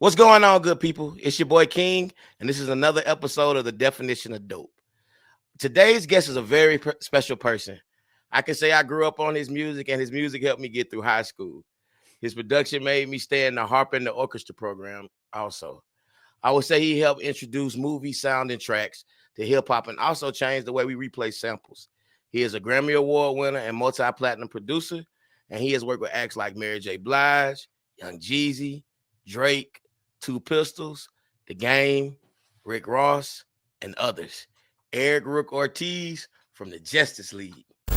What's going on, good people? It's your boy King, and this is another episode of The Definition of Dope. Today's guest is a very special person. I can say I grew up on his music, and his music helped me get through high school. His production made me stay in the harp and the orchestra program also. I would say he helped introduce movie sound and tracks to hip-hop and also changed the way we replay samples. He is a Grammy Award winner and multi-platinum producer, and he has worked with acts like Mary J. Blige, Young Jeezy, Drake, Two Pistols, The Game, Rick Ross, and others. Eric Rook Ortiz from the Justice League. You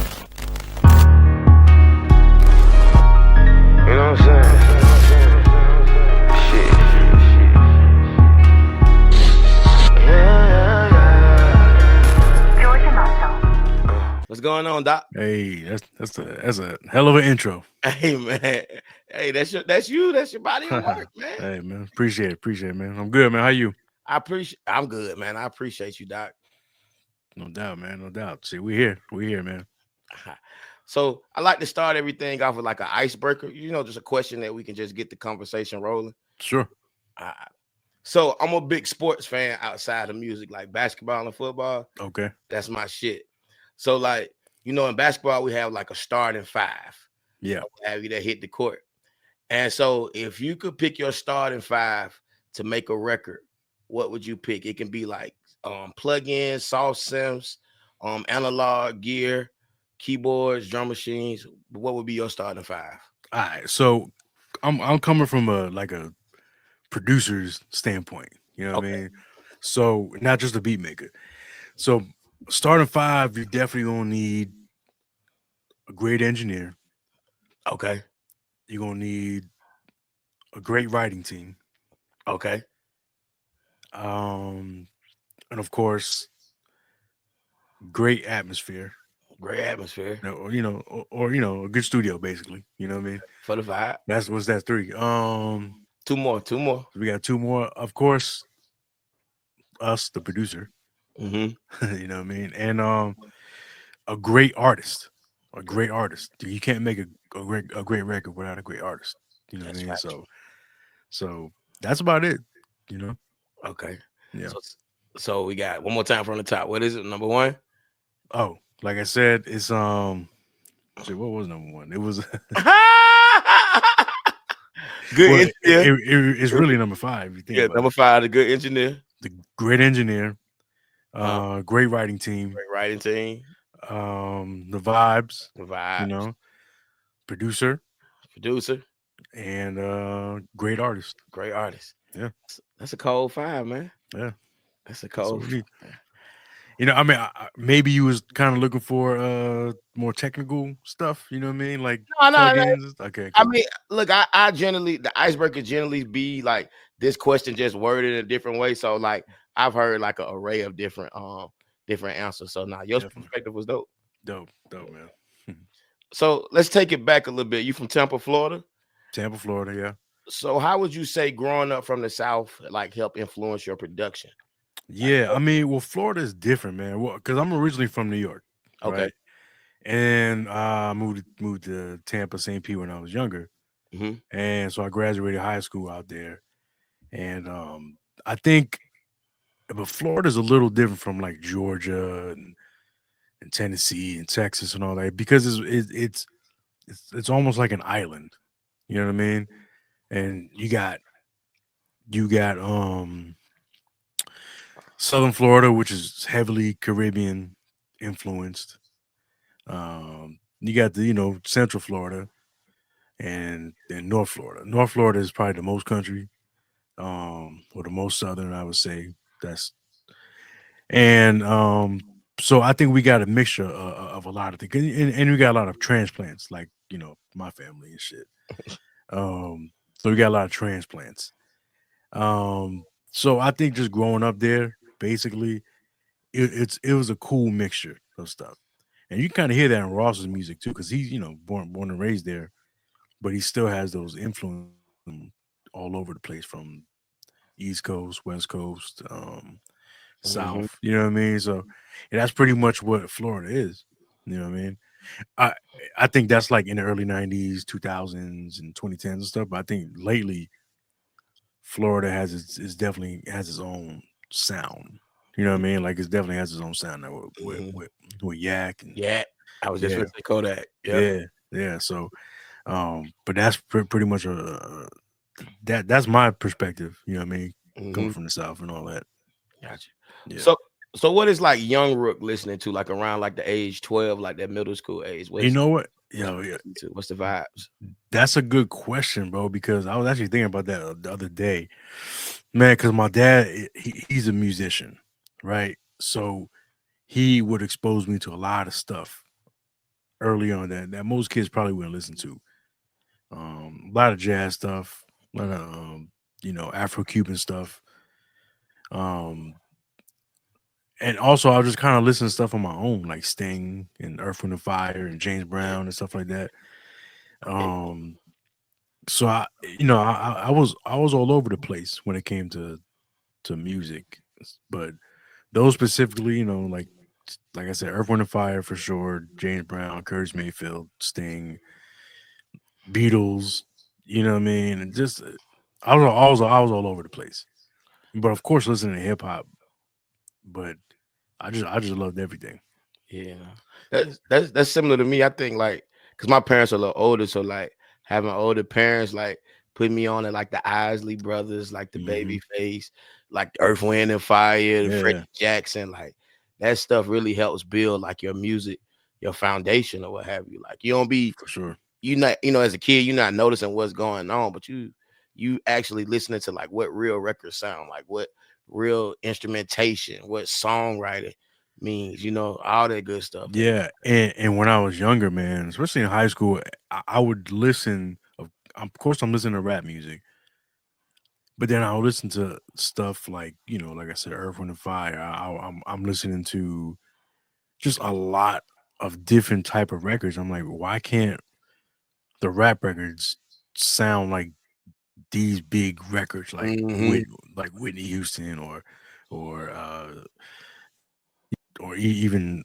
know what I'm saying? Shit. What's going on, Doc? Hey, that's a hell of an intro. Hey, man. Hey, that's your body of work, man. Hey, man, appreciate it, man. I'm good, man. How you? I'm good, man. I appreciate you, Doc. No doubt, man. No doubt. See, we're here, man. So I like to start everything off with like an icebreaker, just a question that we can just get the conversation rolling. Sure. So I'm a big sports fan outside of music, like basketball and football. Okay. That's my shit. So like, in basketball, we have like a starting five. Yeah. Have you that hit the court. And so if you could pick your starting five to make a record, what would you pick? It can be like plugins, soft synths, analog gear, keyboards, drum machines. What would be your starting five? All right. So I'm coming from a producer's standpoint. You know what I mean? So not just a beat maker. So starting five, you're definitely gonna need a great engineer. Okay. You're gonna need a great writing team. Okay. And of course, great atmosphere. Great atmosphere. Or a good studio, basically. You know what I mean? For the vibe. That's three. Two more. We got two more. Of course, us, the producer. Mm-hmm. You know what I mean? And a great artist. A great artist. You can't make a great record without a great artist. You know what I mean? Right. So that's about it. You know? Okay. Yeah. So we got one more time from the top. What is it? Number one? Oh, like I said, it's what was number one? It was good engineer. It's really number five. You think number five, the good engineer. The great engineer. Great writing team. Great writing team. The vibes. Producer. And great artist. Yeah. That's a cold five, man. Yeah. That's a cold five. I mean, maybe you was kind of looking for more technical stuff. You know what I mean? Like no. Okay. Cool. I mean, look, I generally the icebreaker generally be like this question just worded in a different way. So like I've heard like an array of different answers. So now your perspective was dope. Dope, man. So let's take it back a little bit. You from Tampa, Florida? Tampa, Florida, yeah. So how would you say growing up from the South like help influence your production? Yeah, I mean, well, Florida is different, man. Well, because I'm originally from New York. Okay. Right? And I moved to Tampa, St. Pete when I was younger. Mm-hmm. And so I graduated high school out there. And I think, but Florida's a little different from like Georgia and Tennessee and Texas and all that, because it's almost like an island. You know what I mean? And you got Southern Florida, which is heavily Caribbean influenced. You got the Central Florida and North Florida. North Florida is probably the most country, or the most southern, I would say. So I think we got a mixture of a lot of things, and we got a lot of transplants, like my family and shit. So we got a lot of transplants. So I think just growing up there, basically, it was a cool mixture of stuff, and you kind of hear that in Ross's music too, because he's born and raised there, but he still has those influences all over the place, from East Coast, West Coast, South. You know what I mean? So that's pretty much what Florida is. You know what I mean? I think that's like in the early 90s, 2000s, and 2010s and stuff. But I think lately Florida has its definitely has its own sound. You know what I mean? Like it definitely has its own sound now Mhm. with Yak and Yeah, I was just yeah, gonna say Kodak. Yep. yeah, yeah. So, but that's pretty much that's my perspective. You know what I mean? Coming Mhm. from the South and all that. Gotcha. Yeah. So so what is like young Rook listening to, like around like the age 12, like that middle school age? You know what? What's Yo, yeah, listening to? What's the vibes? that's a good question, bro. Because I was actually thinking about that the other day, man. Because my dad, he's a musician, right? So he would expose me to a lot of stuff early on that most kids probably wouldn't listen to. A lot of jazz stuff, a lot of Afro Cuban stuff. Um, and also I'll just kind of listen to stuff on my own, like Sting and Earth, Wind and Fire and James Yeah. Brown and stuff like that. Yeah. Um, so I was all over the place when it came to music, but those specifically, like I said, Earth, Wind and Fire for sure, James Brown, Curtis Mayfield, Sting, Beatles, you know what I mean, and just I was all over the place. But of course, listening to hip hop, but I just loved everything. Yeah, that's similar to me. I think like because my parents are a little older, so like having older parents like put me on it, like the Isley Brothers, like the Hmm. Babyface, like Earth, Wind and Fire, the Freddie Yeah, Jackson, like that stuff really helps build like your music, your foundation or what have you. Like you don't be for sure. you not as a kid you're not noticing what's going on, but you actually listening to like what real records sound like, what real instrumentation, what songwriting means, all that good stuff. And Yeah, and when I was younger, man, especially in high school, I would listen. Of course, I'm listening to rap music, but then I'll listen to stuff like like I said, Earth, Wind and Fire. I'm listening to just a lot of different type of records. I'm like, why can't the rap records sound like these big records, Mhm, like Whitney Houston or even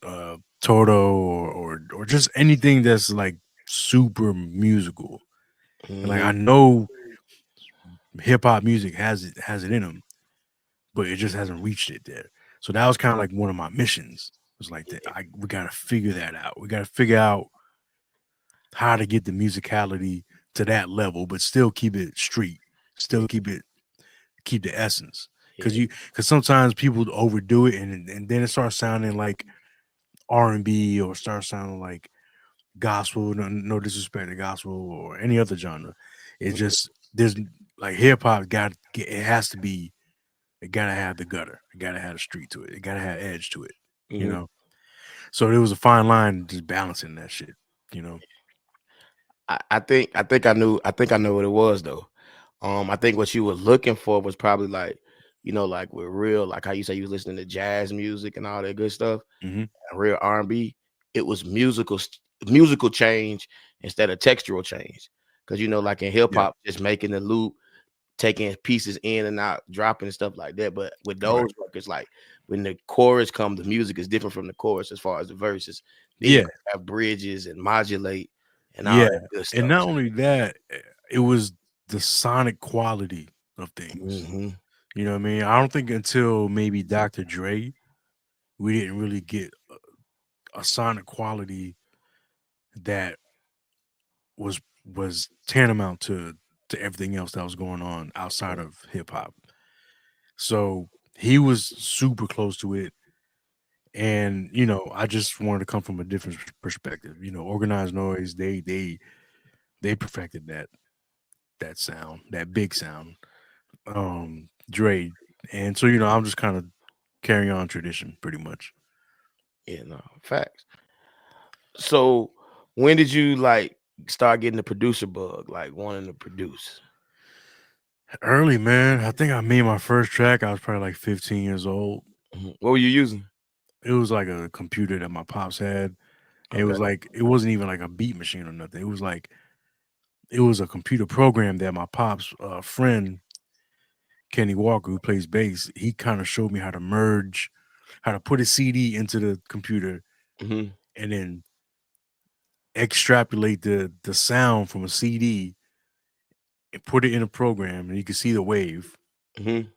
Toto or just anything that's like super musical. And like mhm, I know hip hop music has it in them, but it just hasn't reached it there. So that was kind of like one of my missions. It was like that we gotta figure that out. We gotta figure out how to get the musicality to that level, but still keep it street, yeah, still keep the essence. Cause yeah, cause sometimes people overdo it and then it starts sounding like R&B or starts sounding like gospel. No disrespect to gospel or any other genre. It's mhm, just there's like hip hop it has to be it gotta have the gutter. It gotta have the street to it. It gotta have edge to it. You mhm. know. So there was a fine line just balancing that shit. You know. I think I know what it was though. I think what you were looking for was probably like, like with real, like how you say you was listening to jazz music and all that good stuff, Hmm. and real R&B. It was musical change instead of textural change. Because like in hip Yeah. hop, just making the loop, taking pieces in and out, dropping and stuff like that. But with Right. those records, like when the chorus come, the music is different from the chorus as far as the verses. Then you Yeah. gotta have bridges and modulate and all Yeah. that good And stuff. not only that, it was the sonic quality of things. Hmm. You know what I mean? I don't think until maybe Dr. Dre, we didn't really get a sonic quality that was tantamount to everything else that was going on outside of hip hop. So he was super close to it. And I just wanted to come from a different perspective. Organized noise, they perfected that sound, that big sound. Dre. And so, I'm just kind of carrying on tradition pretty much. Facts. So when did you like start getting the producer bug, like wanting to produce? Early, man. I think I made my first track. I was probably like 15 years old. Mhm. What were you using? It was like a computer that my pops had. And it Okay. was like it wasn't even like a beat machine or nothing. It was a computer program that my pops friend Kenny Walker, who plays bass, he kind of showed me how to put a CD into the computer Hmm. and then extrapolate the sound from a CD and put it in a program, and you can see the wave. Mm-hmm.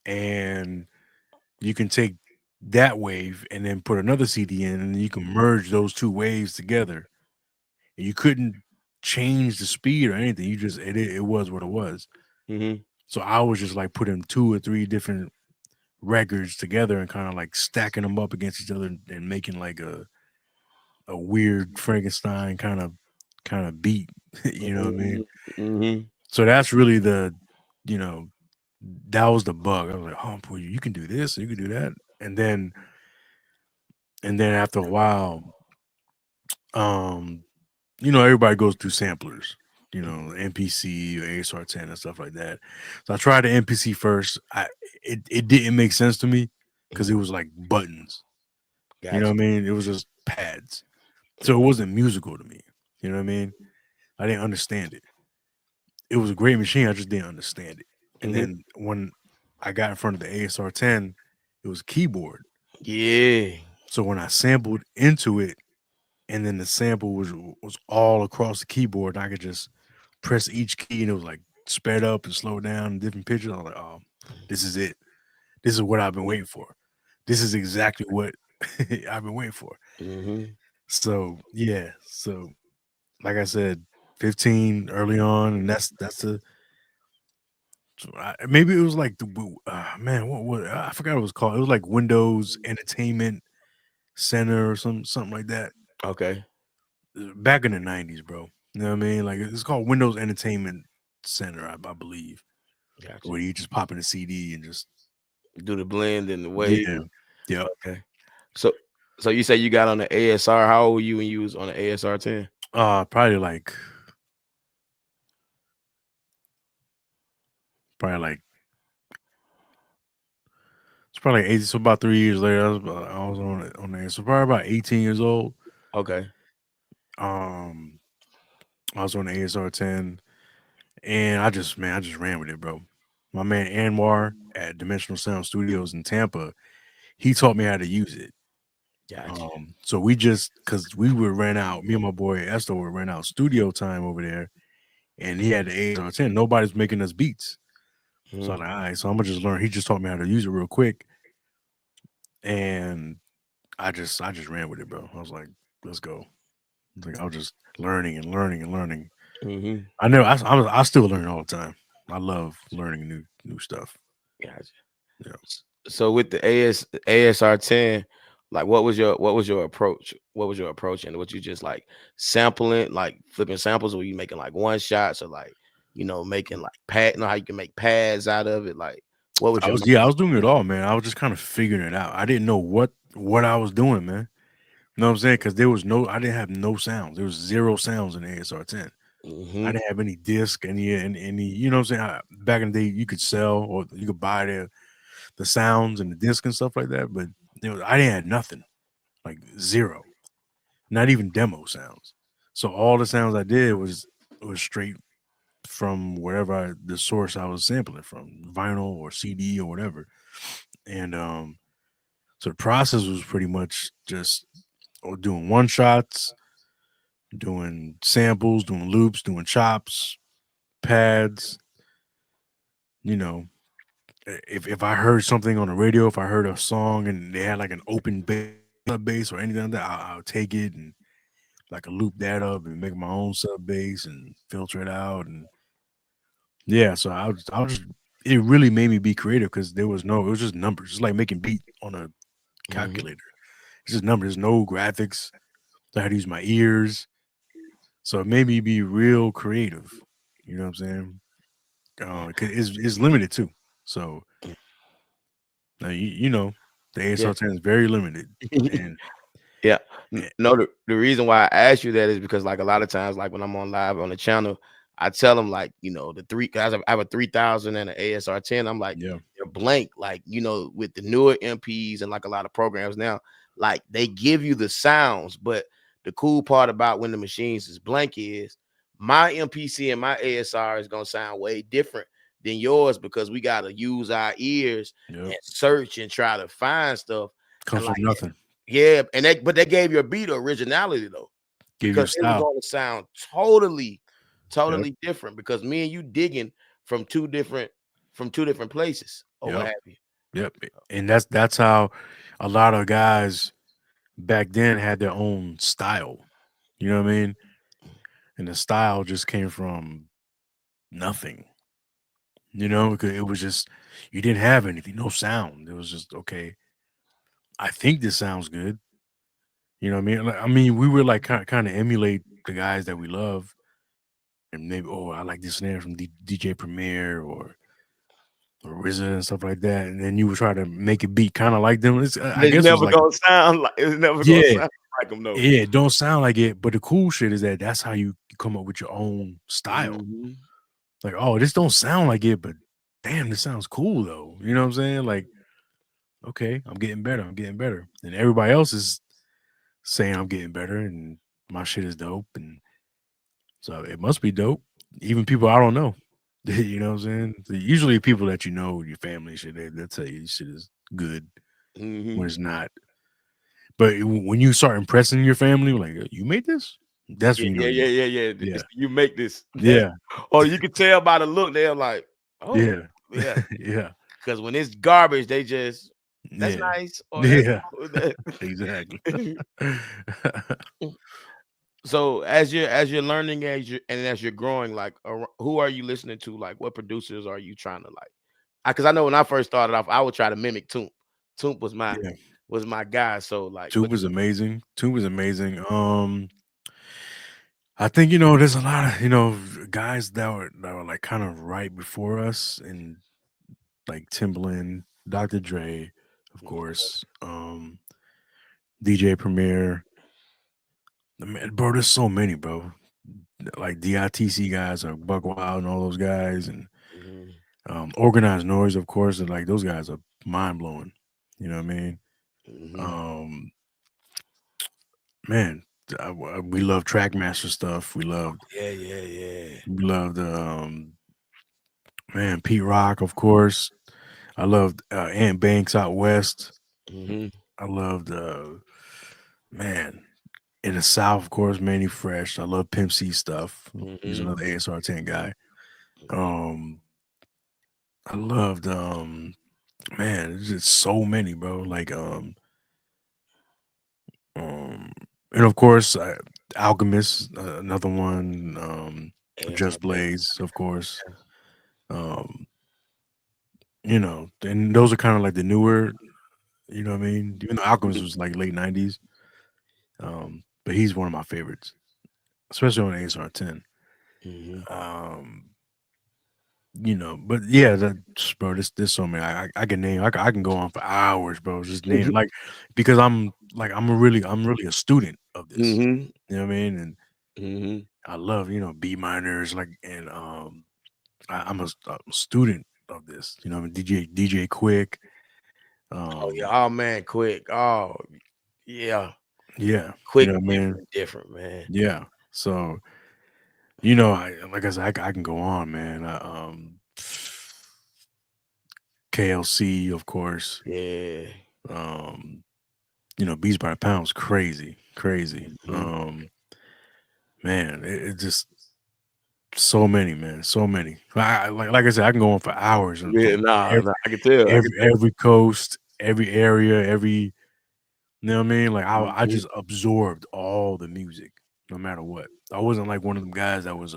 and you can take that wave and then put another CD in, and you can merge those two waves together. And you couldn't change the speed or anything. You just it was what it was. Mm-hmm. So I was just like putting two or three different records together and kind of like stacking them up against each other and making like a weird Frankenstein kind of beat. You know what I mean? Mm-hmm. So that's really you know, that was the bug. I was like, oh, boy, you can do this, you can do that, and then after a while, um, everybody goes through samplers, MPC or ASR10 and stuff like that. So I tried the MPC first. It didn't make sense to me because it Mm-hmm. was like buttons. You know what Gotcha. I mean? It was just pads. So it wasn't musical to me. You know what I mean? I didn't understand it. It was a great machine. I just didn't understand it. And Mm-hmm. then when I got in front of the ASR10, it was a keyboard. Yeah. So when I sampled into it, and then the sample was all across the keyboard, and I could just press each key, and it was like sped up and slowed down, different pitches. I was like, oh, this is it. This is what I've been waiting for. This is exactly what I've been waiting for. Mm-hmm. So yeah, so like I said, 15 early on, and that's the maybe it was like man, what I forgot what it was called. It was like Windows Entertainment Center or something like that. Okay. Back in the 90s, bro. You know what I mean? Like it's called Windows Entertainment Center, I believe, Gotcha. where you just pop in a CD and just Do the blend and the wave. yeah, yeah. Okay. So so you say you got on the ASR. How old were you when you was on the ASR 10? Probably like it's probably like 80. So about 3 years later, I was on there. So probably about 18 years old. Okay. Um, I was on the ASR 10, and I just ran with it, bro. My man Anwar at Dimensional Sound Studios in Tampa, he taught me how to use it. Gotcha. So we just because we would rent out, me and my boy Esther would rent out studio time over there, and he had the ASR 10. Nobody's making us beats. So I was Mhm. like, all right, so I'm gonna just learn. He just taught me how to use it real quick, and I just ran with it, bro. I was like, let's go. Like I was just learning and learning and learning. Mhm. I know I still learn all the time. I love learning new stuff. Gotcha. Yeah. So with the ASR 10, like what was your approach? What was your approach? And what you just like sampling, like flipping samples, or were you making like one shots or like making like pad, how you can make pads out of it? Like what was I your was main yeah, I was doing it all, man. I was just kind of figuring it out. I didn't know what I was doing, man. You know what I'm saying? Because I didn't have no sounds. There was zero sounds in the ASR 10. I mm-hmm. didn't have any disc, any, you know what I'm saying? Back in the day, you could sell or you could buy the sounds and the disc and stuff like that, but I didn't have nothing, like zero, not even demo sounds. So all the sounds I did was straight from wherever the source I was sampling from, vinyl or CD or whatever. And so the process was pretty much just doing one shots, doing samples, doing loops, doing chops, pads. You know, if I heard something on the radio, if I heard a song and they had like an open bass or anything like that, I'll take it and like loop that up and make my own sub bass and filter it out. And yeah, so I was just it really made me be creative because it was just numbers. It's like making beat on a Mm-hmm. calculator. It's just numbers, no graphics. So I had to use my ears. So it made me be real creative. You know what I'm saying? 'Cause it's limited too. So now the Yeah. ASL 10 is very limited, and, Yeah. and No, the reason why I asked you that is because like a lot of times, like when I'm on live on the channel, I tell them like, the three guys, I have a 3000 and an ASR 10. I'm like, yeah, they're blank. Like, with the newer MPs and like a lot of programs now, like they give you the sounds. But the cool part about when the machines is blank is my MPC and my ASR is gonna sound way different than yours because we gotta use our ears yep, and search and try to find stuff. And comes from like nothing. yeah, and they gave you a beat of originality though, Give you because a it was style. going to sound totally, Yep, totally different. Because me and you digging from two different. from two different places or what Yep. have you. Yep. And that's how a lot of guys back then had their own style. You know what I mean? And the style just came from nothing. You know, because it was just you didn't have anything, no sound. It was just okay. I think this sounds good. You know what I mean? Like, I mean, we would like kind of emulate the guys that we love, and maybe I like this snare from DJ Premier or RZA and stuff like that, and then you would try to make it beat kind of like them. I It's guess it was never like gonna sound like it's never gonna yeah, sound like them though. yeah, it don't sound like it, but the cool shit is that that's how you come up with your own style. Mhm. Like, oh, this don't sound like it, but damn, this sounds cool though. You know what I'm saying? Like, okay, I'm getting better. I'm getting better, and everybody else is saying I'm getting better, and my shit is dope, and so it must be dope. Even people I don't know. You know what I'm saying? So usually people that you know, your family shit, they'll tell you shit is good when Mhm. it's not. But when you start impressing your family, like you made this, that's Yeah, when you know yeah, yeah, you. yeah, yeah. Yeah, You make this. That's yeah, or you can tell by the look, they're like, oh, yeah, yeah. yeah, Because when it's garbage, they just that's yeah, nice or that's yeah. cool. Exactly. So as you're learning as you're growing, like who are you listening to? Like what producers are you trying to like? Because I know when I first started off, I would try to mimic Toomp. Toomp Yeah, was my guy. So like, Tube but was amazing. Tube was amazing. I think there's a lot of guys that were like kind of right before us, and like Timbaland, Dr. Dre, of course, DJ Premier. Man, bro, there's so many, bro. Like DITC guys, or Buck Wild, and all those guys, and Mhm, Organized Noise, of course. And like those guys are mind blowing. You know what I mean? mhm. Um, man, we love Trackmaster stuff. Yeah, yeah, yeah. We loved man, Pete Rock, of course. I loved Ant Banks out west. Mhm, I loved man in the South, of course, Manny Fresh. I love Pimp C stuff. He's mhm, another ASR 10 guy. I loved man, there's just so many, bro. Like um and of course Alchemist, another one, ASR Just 10. Blaze, of course. Um, and those are kind of like the newer, you know what I mean? Even though Alchemist was like late 90s. But he's one of my favorites, especially on ASR 10. Mhm. Um, but yeah, bro, there's so many. I can name. I can go on for hours, bro. Just name like because I'm really a student of this. Mhm, You know what I mean? And mhm. I love B minors like and I'm a student of this. I mean DJ Quick. Oh yeah. Um, Oh man, quick. Oh yeah, yeah, quick. man. Different, man. Yeah. So I like I said, I can go on, man. KLC, of course. Yeah. Um, Beats by the Pound was crazy, crazy. Mhm. Man, it just so many, man, so many. Like I said, I can go on for hours and Yeah, from nah, every nah. I can tell. I can every every coast, every area, every you know what I mean. Like I tell. just absorbed all the music, no matter what. I wasn't like one of them guys that was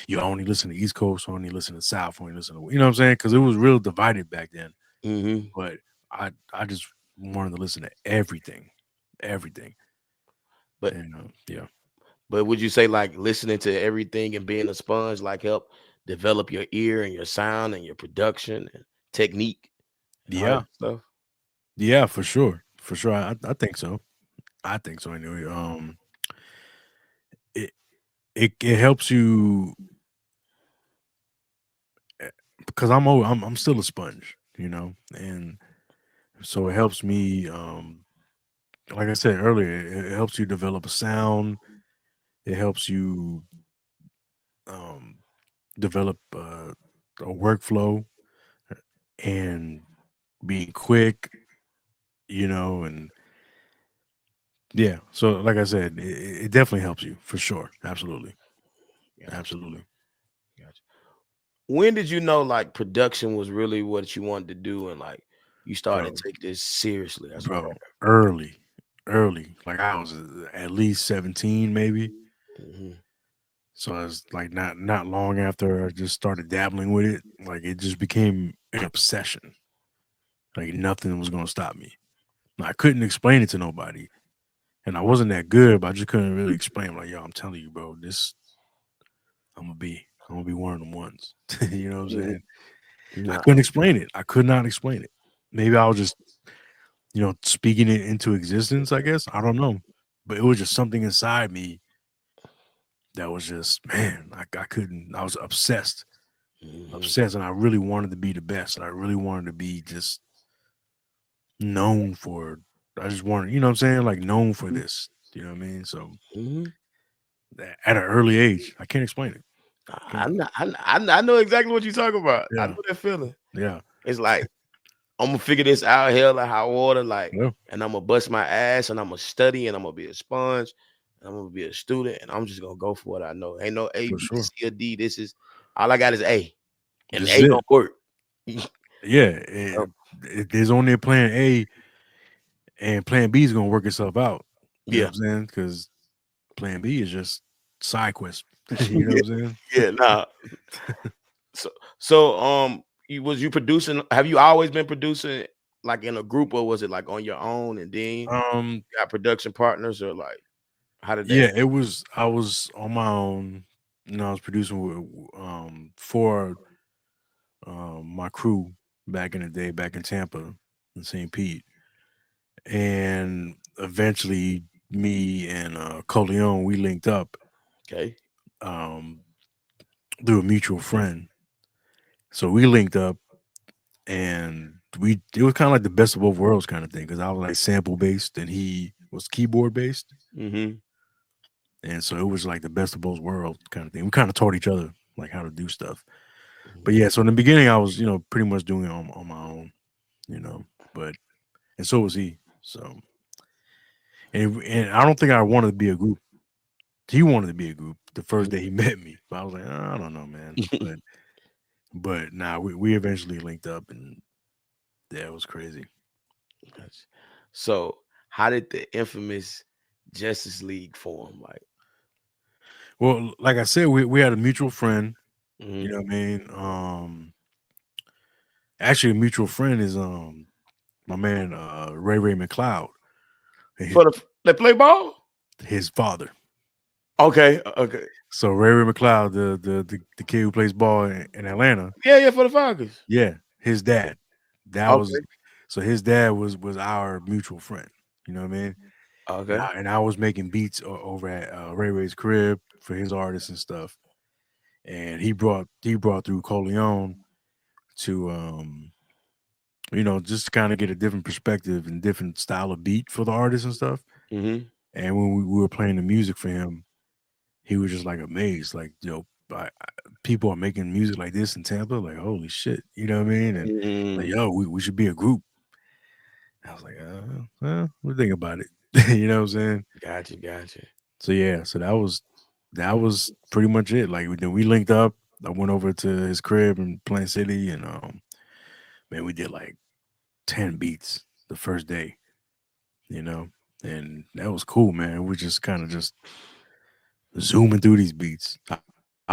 you only listen to East Coast, only listen to South, only listen to what I'm saying, because it was real divided back then. Mhm. But I just wanted to listen to everything, everything, But and yeah. but would you say like listening to everything and being a sponge like help develop your ear and your sound and your production and technique and all that Yeah, stuff? yeah, for sure, for sure. I think so. I think so anyway. It it helps you because I'm still a sponge, and so it helps me. Like I said earlier, it helps you develop a sound. It helps you um develop a workflow and being quick, and yeah. So like I said, it definitely helps you for sure. Absolutely, Gotcha. absolutely. Gotcha. when did you know like production was really what you wanted to do and like you started bro, to take this seriously as a bro, rapper? early. Like I was at least 17, maybe. Mhm. So it's like not long after I just started dabbling with it, like it just became an obsession. Like nothing was gonna stop me. I couldn't explain it to nobody, and I wasn't that good, but I just couldn't really explain. Like, yo, I'm telling you, bro, this I'm gonna be one of them ones. You know what I'm Mhm. saying? I Nah. couldn't explain it. I could not explain it. Maybe I was just, speaking it into existence. I guess I don't know, but it was just something inside me that was just, man. I couldn't. I was obsessed, Mhm. obsessed, and I really wanted to be the best. And I really wanted to be just known for. I just wanted, you know what I'm saying, like known for this. You know what I mean? So Mhm. at an early age, I can't explain it. I Can't. know, I know exactly what you're talking about. I Yeah, know that feeling. yeah, It's like I'm gonna figure this out, hell or high water, like, yeah, and I'm gonna bust my ass, and I'm gonna study, and I'm gonna be a sponge, and I'm gonna be a student, and I'm just gonna go for what I know. Ain't no A, for B, sure. C, or D. This is all I got is A, and This is A gonna it. work. Yeah, So, there's only a plan A, and plan B is gonna work itself out. You know what yeah, I'm saying? Because plan B is just side quest. You know yeah, what I'm saying? yeah. Nah. So, you producing? Have you always been producing like in a group, or was it like on your own, and then you Um, got production partners, or like how did that? yeah, it was. I was on my own. I was producing for my crew back in the day, back in Tampa, in St. Pete, and eventually me and Coleon, we linked up Okay. um through a mutual friend. So we linked up, and it was kind of like the best of both worlds kind of thing, because I was like sample based and he was keyboard based, Mm-hmm. and so it was like the best of both worlds kind of thing. We kind of taught each other like how to do stuff. But yeah, so in the beginning I was pretty much doing it on my own, you know, but and so was he. So and I don't think I wanted to be a group. He wanted to be a group the first day he met me, but I was like, I don't know, man. But nah, we eventually linked up, and yeah, it was crazy. Gotcha. So, how did the infamous Justice League form? Like, Well, like I said, we had a mutual friend. You mhm. know what I mean? Actually, a mutual friend is my man Ray McLeod, his, For they play ball? his father. Okay, okay. So Ray McLeod, the kid who plays ball in Atlanta, Yeah, yeah, for the Falcons. yeah, his dad. That was Okay, so his dad was our mutual friend. You know what I mean? okay. And I was making beats over at Ray's crib for his artists and stuff. And he brought through Coleon to just kind of get a different perspective and different style of beat for the artists and stuff. Mm-hmm. And when we were playing the music for him, he was just like amazed, like, people are making music like this in Tampa, like holy shit, you know what I mean? And like, Mm, yo, we should be a group. I was like, well, we think about it, you know what I'm saying? gotcha, gotcha. So yeah, so that was pretty much it. Like then we linked up. I went over to his crib in Plant City, and man, we did like 10 beats the first day, you know, and that was cool, man. We just kind of just zooming through these beats.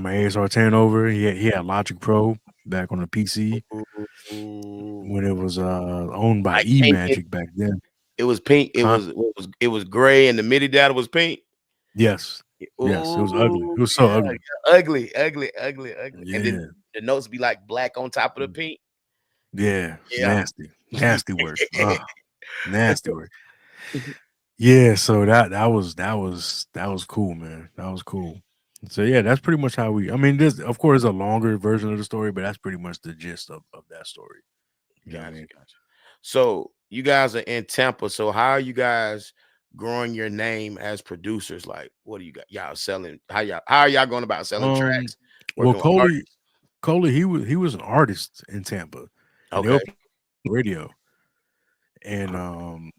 My ASR 10 over. He had Logic Pro back on the PC Ooh. when it was owned by Like E painted. Magic back then. It was pink. It Huh? was it was gray, and the MIDI data was pink. Yes. Yes. It was ugly. It Ooh, was so yeah, ugly. yeah. Ugly, ugly, ugly, ugly. And then Yeah. the notes be like black on top of the pink. Yeah. It's Yeah. nasty. Nasty work. Nasty work. Yeah, so that was cool, man. That was cool. So yeah, that's pretty much how we. I mean, there's of course a longer version of the story, but that's pretty much the gist of that story. You know what I Gotcha, mean? gotcha. So you guys are in Tampa. So how are you guys growing your name as producers? Like, what do you got? Y'all selling? How are y'all going about selling Um, tracks? well, Working with artists? Coley, he was an artist in Tampa, and they Okay, were playing radio, and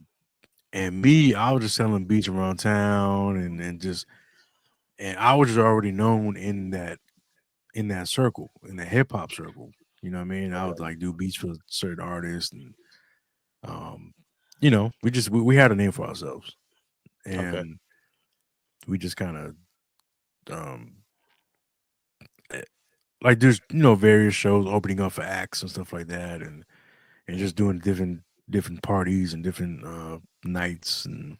and me, I was just selling beats around town, and I was just already known in that circle, in the hip hop circle. You know what I mean? I would Okay. like do beats for certain artists, and um, you know, we had a name for ourselves, Okay. and we just kind of um eh, like there's various shows opening up for acts and stuff like that, and just doing different parties and different nights, and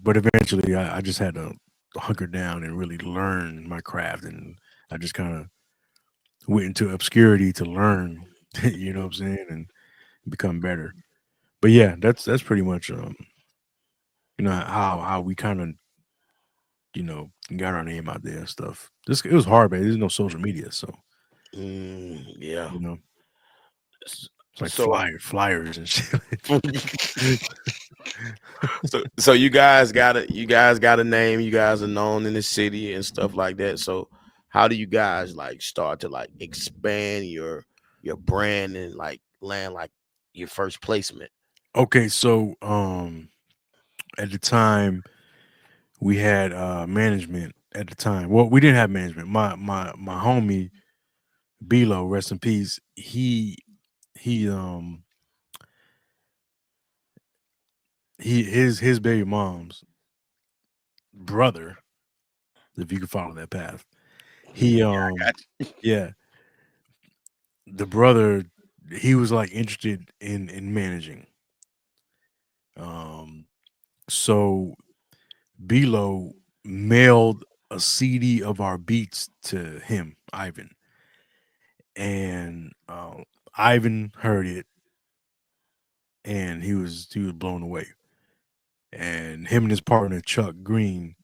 but eventually I just had to hunker down and really learn my craft, and I just kind of went into obscurity to learn, you know what I'm saying, and become better. But yeah, that's pretty much how we kind of got our name out there and stuff. This It was hard, man. There's no social media, so Yeah. you know S- it's like So, flyers and shit. so you guys got a name. You guys are known in the city and stuff like that. So, how do you guys like start to like expand your brand and like land like your first placement? Okay, so at the time we had management at the time. Well, we didn't have management. My homie Bilo, rest in peace. He his baby mom's brother, if you can follow that path. He Yeah, I got you. yeah, the brother, he was like interested in managing. Um so Bilo mailed a CD of our beats to him, Ivan, and Ivan heard it, and he was blown away. And him and his partner Chuck Green,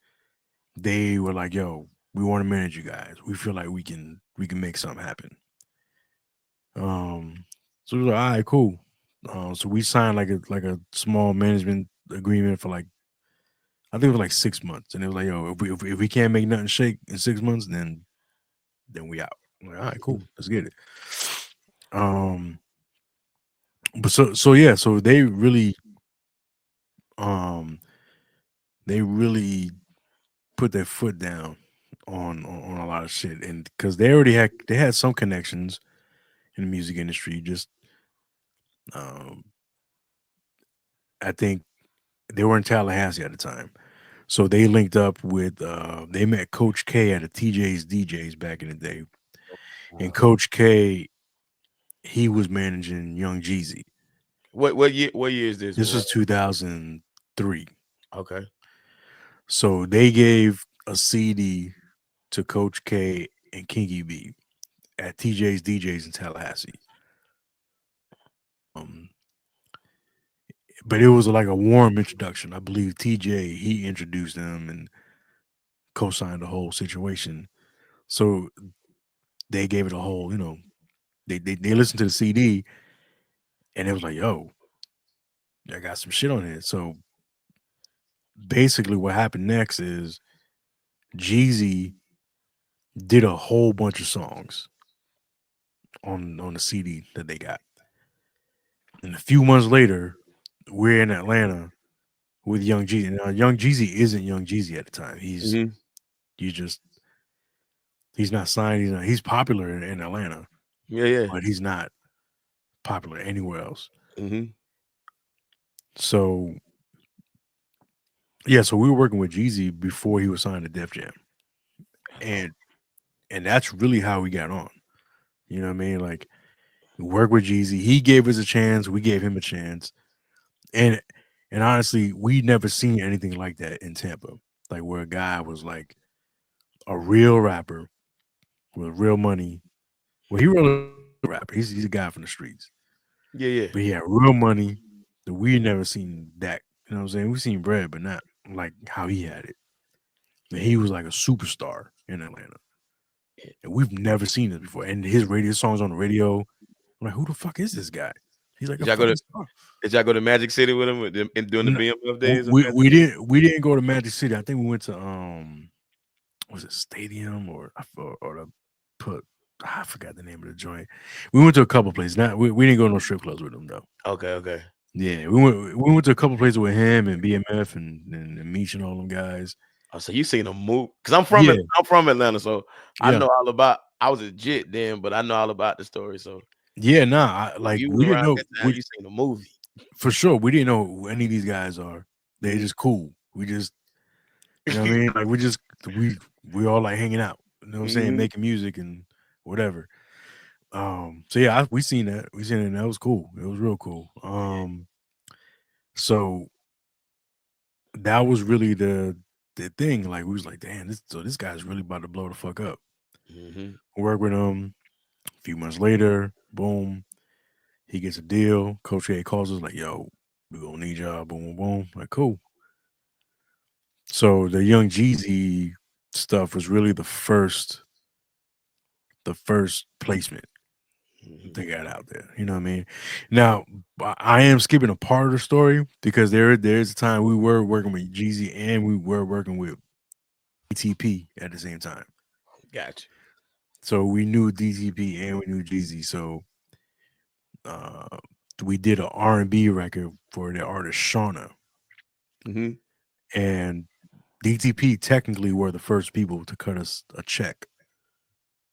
they were like, "Yo, we want to manage you guys. We feel like we can make something happen." Um, so we were like, "All right, cool." So we signed like a small management agreement for like, I think it was like 6 months, and it was like, "Yo, if we can't make nothing shake in 6 months, then we out." I'm like, all right, cool, let's get it. Um, but so yeah, so um they really put their foot down on a lot of shit, and because they had some connections in the music industry. Just um, I think they were in Tallahassee at the time, so they linked up with they met Coach K at a TJ's DJs back in the day, and Coach K, he was managing Young Jeezy. What year is this? This was 2003. Okay. So they gave a CD to Coach K and Kinky B at TJ's DJs in Tallahassee. Um, but it was like a warm introduction. I believe TJ, he introduced them and co-signed the whole situation. So they gave it a whole, they listened to the CD, and it was like, yo, I got some shit on it. So basically what happened next is Jeezy did a whole bunch of songs on the CD that they got. And a few months later, we're in Atlanta with Young Jeezy. Now, Young Jeezy isn't Young Jeezy at the time. Hmm. He's just he's not signed. He's popular in Atlanta, Yeah, yeah. but he's not popular anywhere else. Hmm. So yeah, so we were working with Jeezy before he was signed to Def Jam, and that's really how we got on. You know what I mean? Like, we worked with Jeezy. He gave us a chance. We gave him a chance, and honestly, we never seen anything like that in Tampa. Like, where a guy was like a real rapper with real money. Well, he really a rapper. He's a guy from the streets, Yeah, yeah. but he had real money that we never seen that. You know what I'm saying? We seen bread, but not like how he had it. And he was like a superstar in Atlanta, and we've never seen this before. And his radio songs on the radio, I'm like, who the fuck is this guy? He's like Did a y'all go fucking to star. Did y'all go to Magic City with him and during the No, BMF days of we Magic we City? didn't go to Magic City. I think we went to was it Stadium or the put I forgot the name of the joint. We went to a couple places. Not we didn't go to no strip clubs with him though. Okay, okay. Yeah, we went to a couple places with him and BMF and Meech and all them guys. Oh, so you seen him move? Because I'm from Yeah, I'm from Atlanta, so I yeah, know all about. I was a jit then, but I know all about the story. So yeah. Nah, if like you was we didn't around know that time, you seen the movie. for sure. We didn't know who any of these guys are. They Mhm. just cool. We just, you know what I mean? Like we all like hanging out. You know what I'm saying? Mhm. Making music and whatever. So yeah, we seen that. We seen it. And that was cool. It was real cool. So that was really the thing. Like we was like, damn, this guy's really about to blow the fuck up. Mhm. We work with him. A few months later, boom, he gets a deal. Coach K calls us like, yo, we gonna need y'all. Boom, boom, boom. Like, cool. So the Young Jeezy stuff was really the first placement Mhm. they got out there. You know what I mean? Now, I am skipping a part of the story because there's a time we were working with Jeezy and we were working with DTP at the same time. Gotcha. So we knew DTP and we knew Jeezy. So uh, we did an R&B record for the artist Shauna, Mhm. and DTP technically were the first people to cut us a check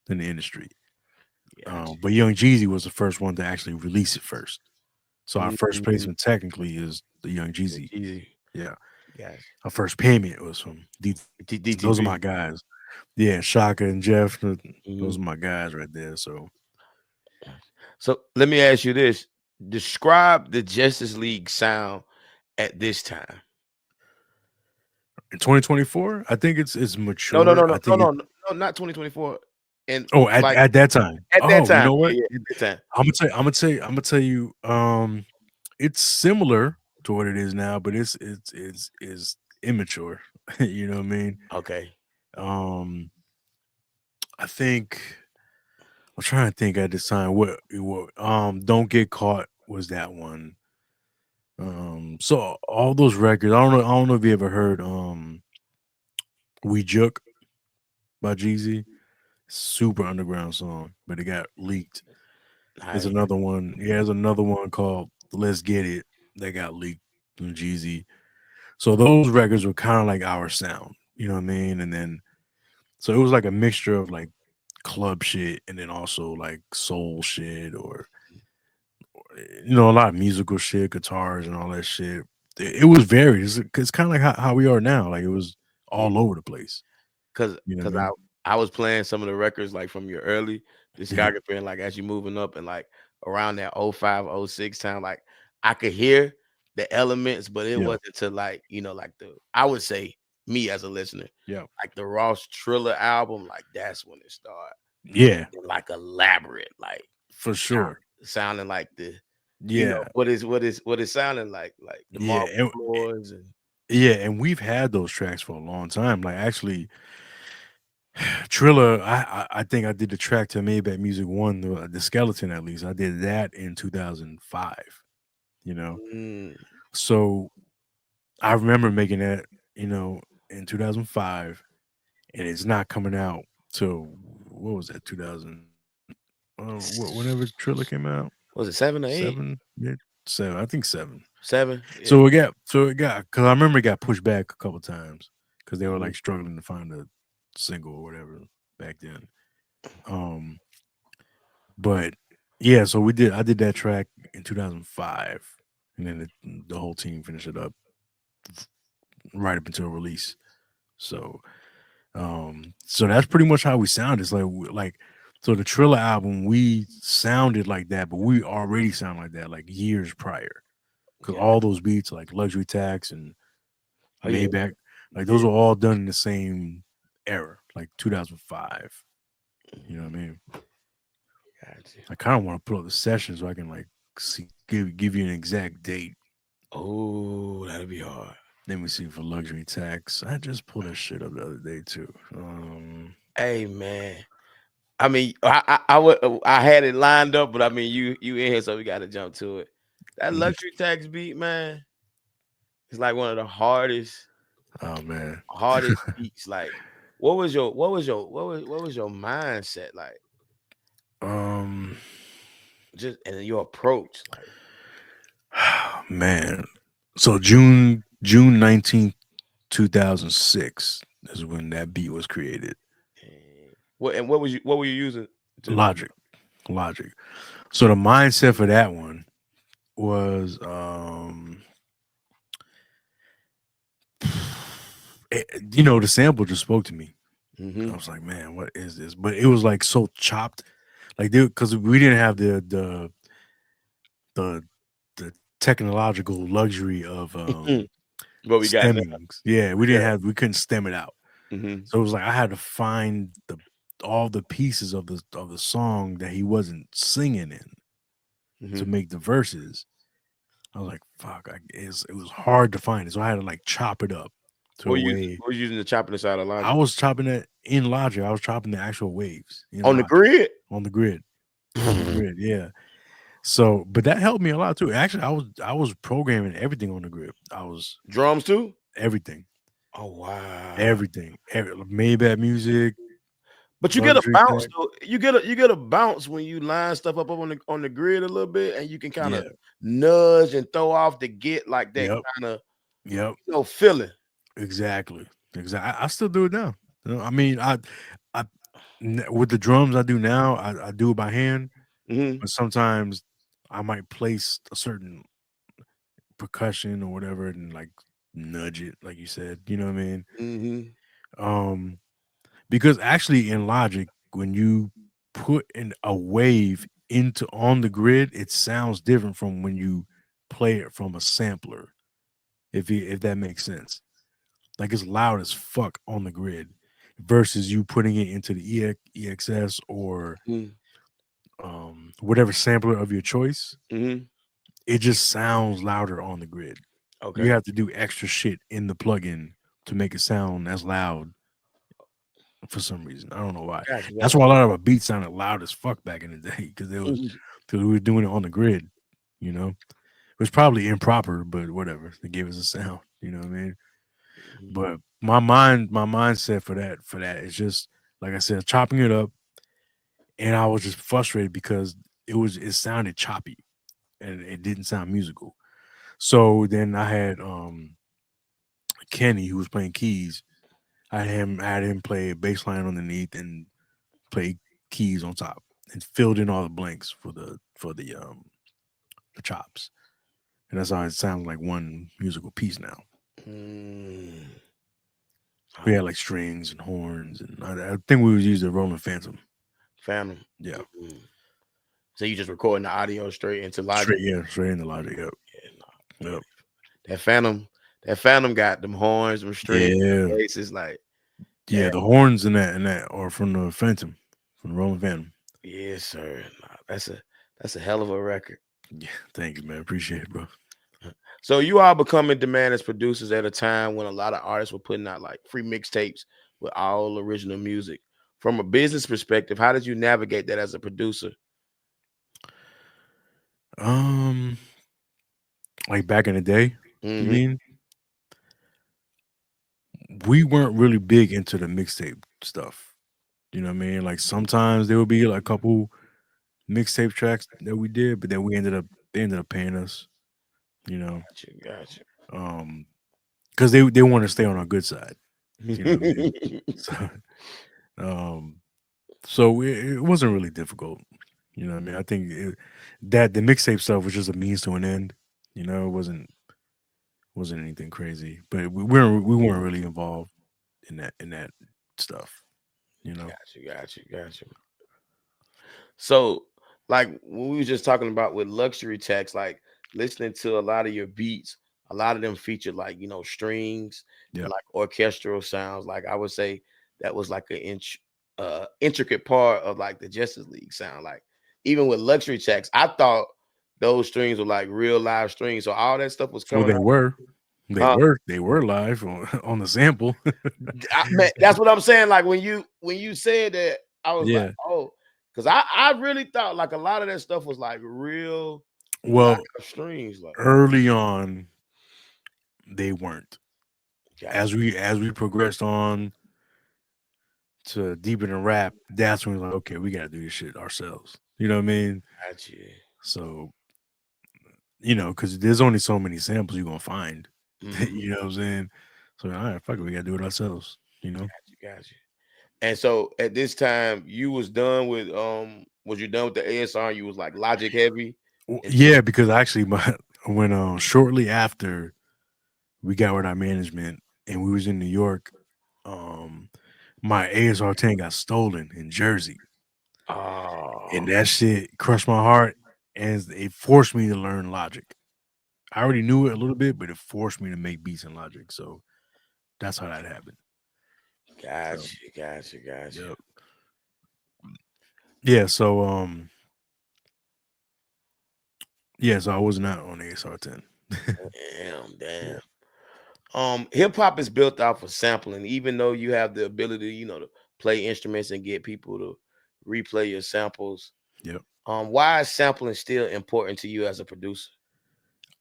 in the industry. Gotcha. But Young Jeezy was the first one to actually release it first. So our first Mhm. placement technically is the Young Jeezy. Easy. Yeah. Gotcha. Our first payment was from DTP. Those are DTP. my guys. Yeah, Shaka and Jeff. Those Mhm. are my guys right there. So So let me ask you this: describe the Justice League sound at this time. in 2024, I think it's No, no, no, matured. no, I no, think no, it no, not 2024. And oh like at that time. at that Oh, you time, know yeah, what? yeah, at that time. I'm gonna tell you, it's similar to what it is now, but it's immature. You know what I mean? Okay. Um, I think I'm trying to think at this time what Don't Get Caught was that one. So all those records, I don't know if you ever heard We Jook by Jeezy. Super underground song, but it got leaked. There's I another one. Yeah, there's another one called Let's Get It that got leaked from Jeezy. So those records were kind of like our sound, you know what I mean? And then so it was like a mixture of like club shit and then also like soul shit or a lot of musical shit, guitars and all that shit. It was varied. It's kind of like how we are now. Like it was yeah, all over the place. cause You know what cause I mean? I was playing some of the records like from your early Yeah. discography and like as you moving up and like around that 05, 06 time, like I could hear the elements, but it Yeah. wasn't to like, like the I would say me as a listener, Yeah. like the Ross Triller album, like that's when it started. Yeah. Like elaborate, like For sure. sounding like the Yeah. what is sounding like the Yeah. marble floors and Yeah, and we've had those tracks for a long time. Like actually, Triller, I think I did the track to Maybach Music One, the skeleton at least. I did that in 2005. You know, mm, so I remember making that. You know, in 2005, and it's not coming out till what was that? 2000. Whenever Triller came out, was it 7 or 8? 7. I think 7. 7? Yeah. So it got because I remember it got pushed back a couple times because they were Mhm. like struggling to find a single or whatever back then. Um, but yeah, so I did that track in 2005, and then the whole team finished it up right up until release. So, so that's pretty much how we sound. It's like so the Triller album, we sounded like that, but we already sound like that like years prior because Yeah. all those beats like Luxury Tax and Oh yeah. Maybach, like Yeah. those were all done in the same era, like 2005. You know what I Mhm. mean? Gotcha. I kind of want to pull up the session so I can like give you an exact date. Oh, that'd be hard. Let me see for Luxury Tax. I just pulled that shit up the other day too. Hey man. I mean, I would I had it lined up, but I mean you in here, so we gotta jump to it. That Let me. luxury tax beat, man, is like one of the Oh man. hardest beats. Like, what was your mindset like? um, Just and your approach, like man. So June 19th, 2006 is when that beat was created. Dang. What were you using to do? Logic, Logic. So the mindset for that one was, the sample just spoke to me. I Mm-hmm. was like, man, what is this? But it was like so chopped, like because we didn't have the the technological luxury of What we got now? stemmings. Yeah, we couldn't stem it out. Mm-hmm. So it was like I had to find all the pieces of the song that he wasn't singing in to Mm-hmm. make the verses. I was like, fuck, it was hard to find it. So I had to like chop it up to a way. What were you using the chopping inside of I Logic? was chopping it in Logic. I was chopping the actual waves in On the Logic grid? on the grid. On the grid, yeah. So, but that helped me a lot too. Actually, I was programming everything on the grid. I was Drums too? everything, Oh wow. everything, Maybach music, But you get a luxury bounce tech. though. You get a bounce when you line stuff up on the grid a little bit, and you can kind of Yeah. nudge and throw off to get like that Yep. kind of Yep. feeling. Exactly. Exactly. I still do it now. I mean, I with the drums I do now, I do it by hand, Mm-hmm. but sometimes I might place a certain percussion or whatever and like nudge it, like you said. You know what I mean? Mm-hmm. Um, because actually in Logic, when you put in a wave into on the grid, it sounds different from when you play it from a sampler. If that makes sense. Like it's loud as fuck on the grid versus you putting it into the EXS or whatever sampler of your choice. Mm-hmm. It just sounds louder on the grid. You Okay. have to do extra shit in the plugin to make it sound as loud for some reason. I don't know why. Gotcha. That's Gotcha. why a lot of our beats sounded loud as fuck back in the day Mhm. because we were doing it on the grid. You know, it was probably improper, but whatever. They gave us a sound. You know what I mean? Mhm. But my mindset for that is just like I said, chopping it up, and I was just frustrated because it sounded choppy and it didn't sound musical. So then I had Kenny who was playing keys. I had him play a bass line underneath and play keys on top and filled in all the blanks for the chops. And that's how it sounds like one musical piece now. Mm. We Oh, had like strings and horns, and I think we would use the Rolling Phantom. Phantom. Yeah, Mhm. So you just recording the audio straight into Logic. straight in the Logic. Yep, Yeah, no, yeah. yep, That Phantom, that Phantom got them horns, them strings, yeah, them basses. Like yeah. that. The horns in that are from the Phantom, from the Rolling Phantom. Yes, sir. Nah, that's a hell of a record. Yeah, thank you, man. Appreciate it, bro. So you are becoming demand as producers at a time when a lot of artists were putting out like free mixtapes with all original music. From a business perspective, how did you navigate that as a producer? Um, like back in the day, you Hmm. mean? We weren't really big into the mixtape stuff. You know what I mean? Like sometimes there would be like a couple mixtape tracks that we did, but then they ended up paying us, you know, Gotcha, um, because they want to stay on our good side. You know what I mean? gotcha. So, um, so it wasn't really difficult. You know what I mean? I think that the mixtape stuff was just a means to an end. You know, it wasn't anything crazy, but we weren't really involved in that stuff. You know? Gotcha. So, like when we were just talking about with luxury tax, like listening to a lot of your beats, a lot of them featured like strings and Yeah. like orchestral sounds. Like I would say that was like an intricate part of like the Justice League sound. Like even with luxury tax, I thought those strings were like real live strings. So all that stuff was Well, coming out. Huh? they were live on the sample. Man, that's what I'm saying. Like when you said that, I was like, Yeah. oh, because I really thought like a lot of that stuff was like real live Well, streams. Like, early on, they weren't. gotcha, As we progressed on to deeper than rap, that's when we're like, okay, we gotta do this shit ourselves. You know what I mean? gotcha. So, because there's only so many samples you're gonna find. Mhm. You know what I'm saying? So all right, fuck it, we gotta do it ourselves. Got you. And so at this time, you was done with was you done with the ASR? You was like Logic heavy, and Yeah, because actually, my when shortly after we got with our management and we was in New York, um, my ASR 10 got stolen in Jersey, and oh, that shit crushed my heart, and it forced me to learn Logic. I already knew it a little bit, but it forced me to make beats in Logic. So that's how that happened. So got you. yep. Yeah. So yeah. So I was not on ASR 10. Damn. Yeah. Hip hop is built off of sampling. Even though you have the ability, to play instruments and get people to replay your samples. Yep. Why is sampling still important to you as a producer?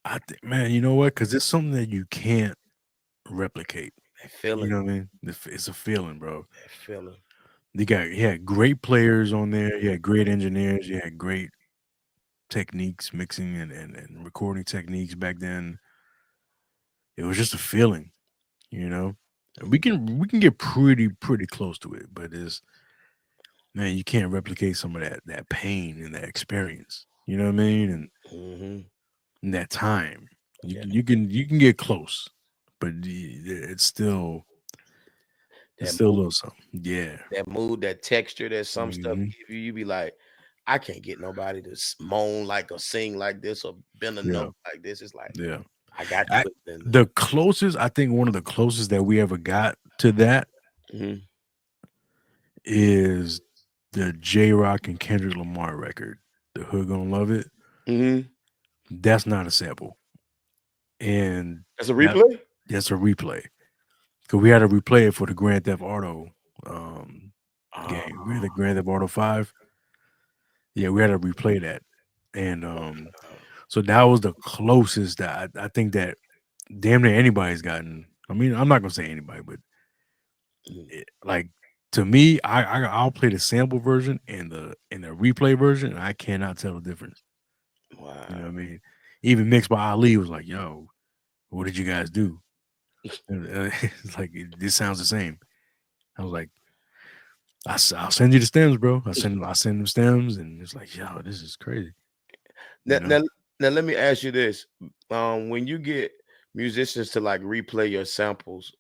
I think, man, you know what? Because it's something that you can't replicate. That You feeling, know what I mean? It's a feeling, bro. that feeling. You had great players on there. You had great engineers. You had great techniques, mixing and recording techniques back then. It was just a feeling, you know. And we can get pretty close to it, but it's man, you can't replicate some of that pain and that experience. You know what I mean? Hmm. And that time. Yeah, You can get close, but it's that still a mood, little something. Yeah. that texture, that some stuff Hmm. give you. You be like, I can't get nobody to moan like or sing like this or bend a Yeah. note like this. It's like Yeah. I got I, to put it in the closest I think one of the closest that we ever got to that there. is the J Rock and Kendrick Lamar record, "The Hood Gonna Love It." Hmm. That's not a sample, and That's a that replay. that's a replay. Cause we had to replay it for the Grand Theft Auto um, Oh, game. We had the Grand Theft Auto 5. Yeah, we had to replay that, and so that was the closest that I think that damn near anybody's gotten. I mean, I'm not gonna say anybody, but mm, like to me, I'll play the sample version and the replay version, and I cannot tell the difference. You know wow. what I mean? Even mixed by Ali was like, "Yo, what did you guys do?" It's like this sounds the same. I was like, I'll send you the stems, bro. I send them stems, and it's like, yo, this is crazy. Now, You know? now, now, let me ask you this: when you get musicians to like replay your samples,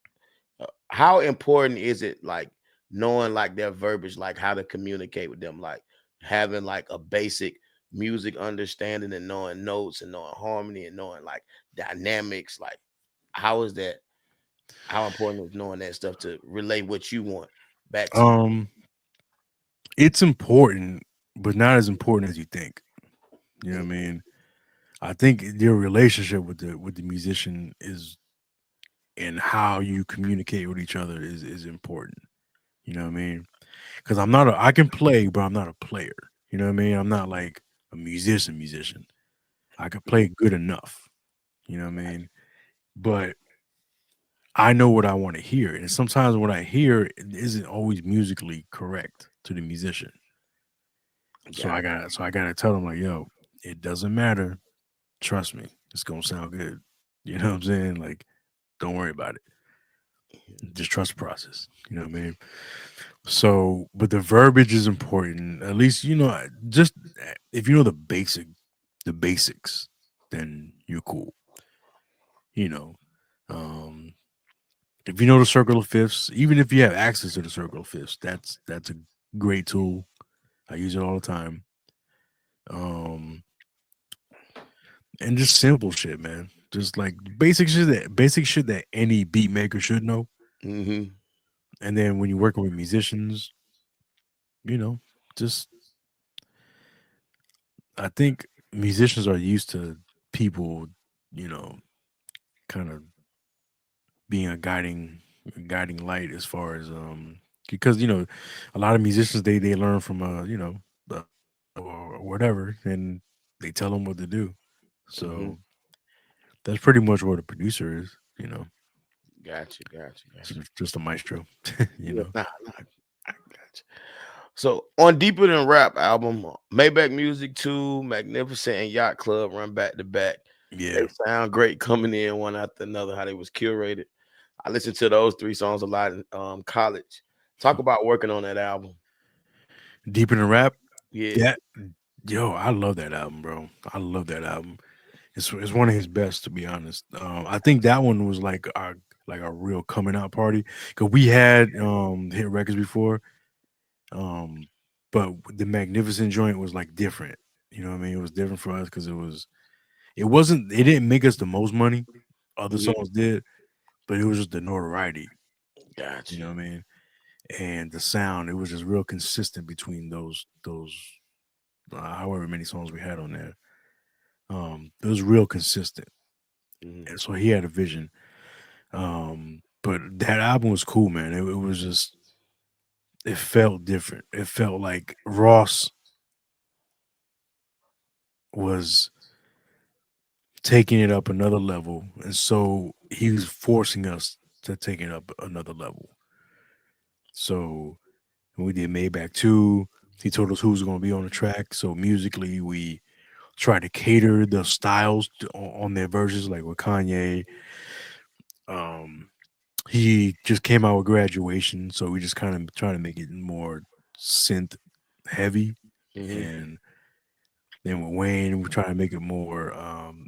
how important is it, like knowing like their verbiage, like how to communicate with them, like having like a basic music understanding and knowing notes and knowing harmony and knowing like dynamics, like how is that? How important is knowing that stuff to relay what you want back to you? Um, it's important, but not as important as you think. You know what I mean? I think your relationship with the musician is and how you communicate with each other is important. You know what I mean? Because I can play, but I'm not a player. You know what I mean? I'm not like a musician. I could play good enough. You know what I mean? But I know what I want to hear, and sometimes what I hear isn't always musically correct to the musician. Got So I gotta tell them like, yo, it doesn't matter. Trust me, it's gonna sound good. You know what I'm saying? Like, don't worry about it. Just trust the process. You know what I mean? So, but the verbiage is important. At least just if you know the basics, then you're cool. You know, um, if you know the circle of fifths, even if you have access to the circle of fifths, that's a great tool. I use it all the time. Um, and just simple shit, man. Just like basic shit that any beat maker should know. mm-hmm. And then when you're working with musicians, you know, just I think musicians are used to people, you know, kind of being a guiding light as far as because a lot of musicians they learn from or whatever, and they tell them what to do. Mm-hmm. So that's pretty much what a producer is, Got you. just a maestro, you Yeah, know. I got you. So on Deeper Than Rap album, Maybach Music 2, Magnificent, and Yacht Club run back to back. They Yeah. sound great coming in one after another, how they was curated. I listened to those 3 songs a lot in college. Talk about working on that album. Deep in the Rap. Yeah. That yo, I love that album, bro. I love that album. It's one of his best, to be honest. I think that one was like a real coming out party because we had hit records before, um, but the Magnificent joint was like different. You know what I mean? It was different for us because it didn't make us the most money. Other Mhm. songs did, but it was just the notoriety. You Gotcha. know what I mean? And the sound, it was just real consistent between those however many songs we had on there. It was real consistent, Mhm. and so he had a vision. But that album was cool, man. It was just it felt different. It felt like Ross was taking it up another level, and so he was forcing us to take it up another level. So when we did Maybach 2, he told us who was going to be on the track. So musically, we tried to cater the styles on their verses, like with Kanye. Um, he just came out with Graduation, so we just kind of try to make it more synth heavy. Mhm. And then with Wayne, we try to make it more.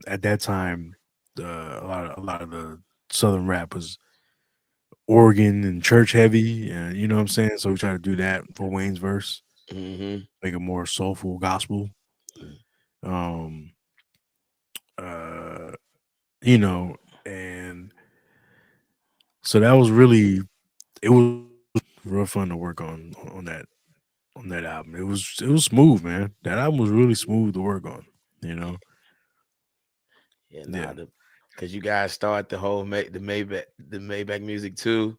At that time, a lot of the southern rap was organ and church heavy, and you know what I'm saying. So we try to do that for Wayne's verse, Mhm. make it more soulful gospel. Mhm. Um, uh, you know, and so that was really it was real fun to work on that album. It was smooth, man. That album was really smooth to work on. You know, Yeah, yeah, nah, because you guys start the whole the Maybach music too.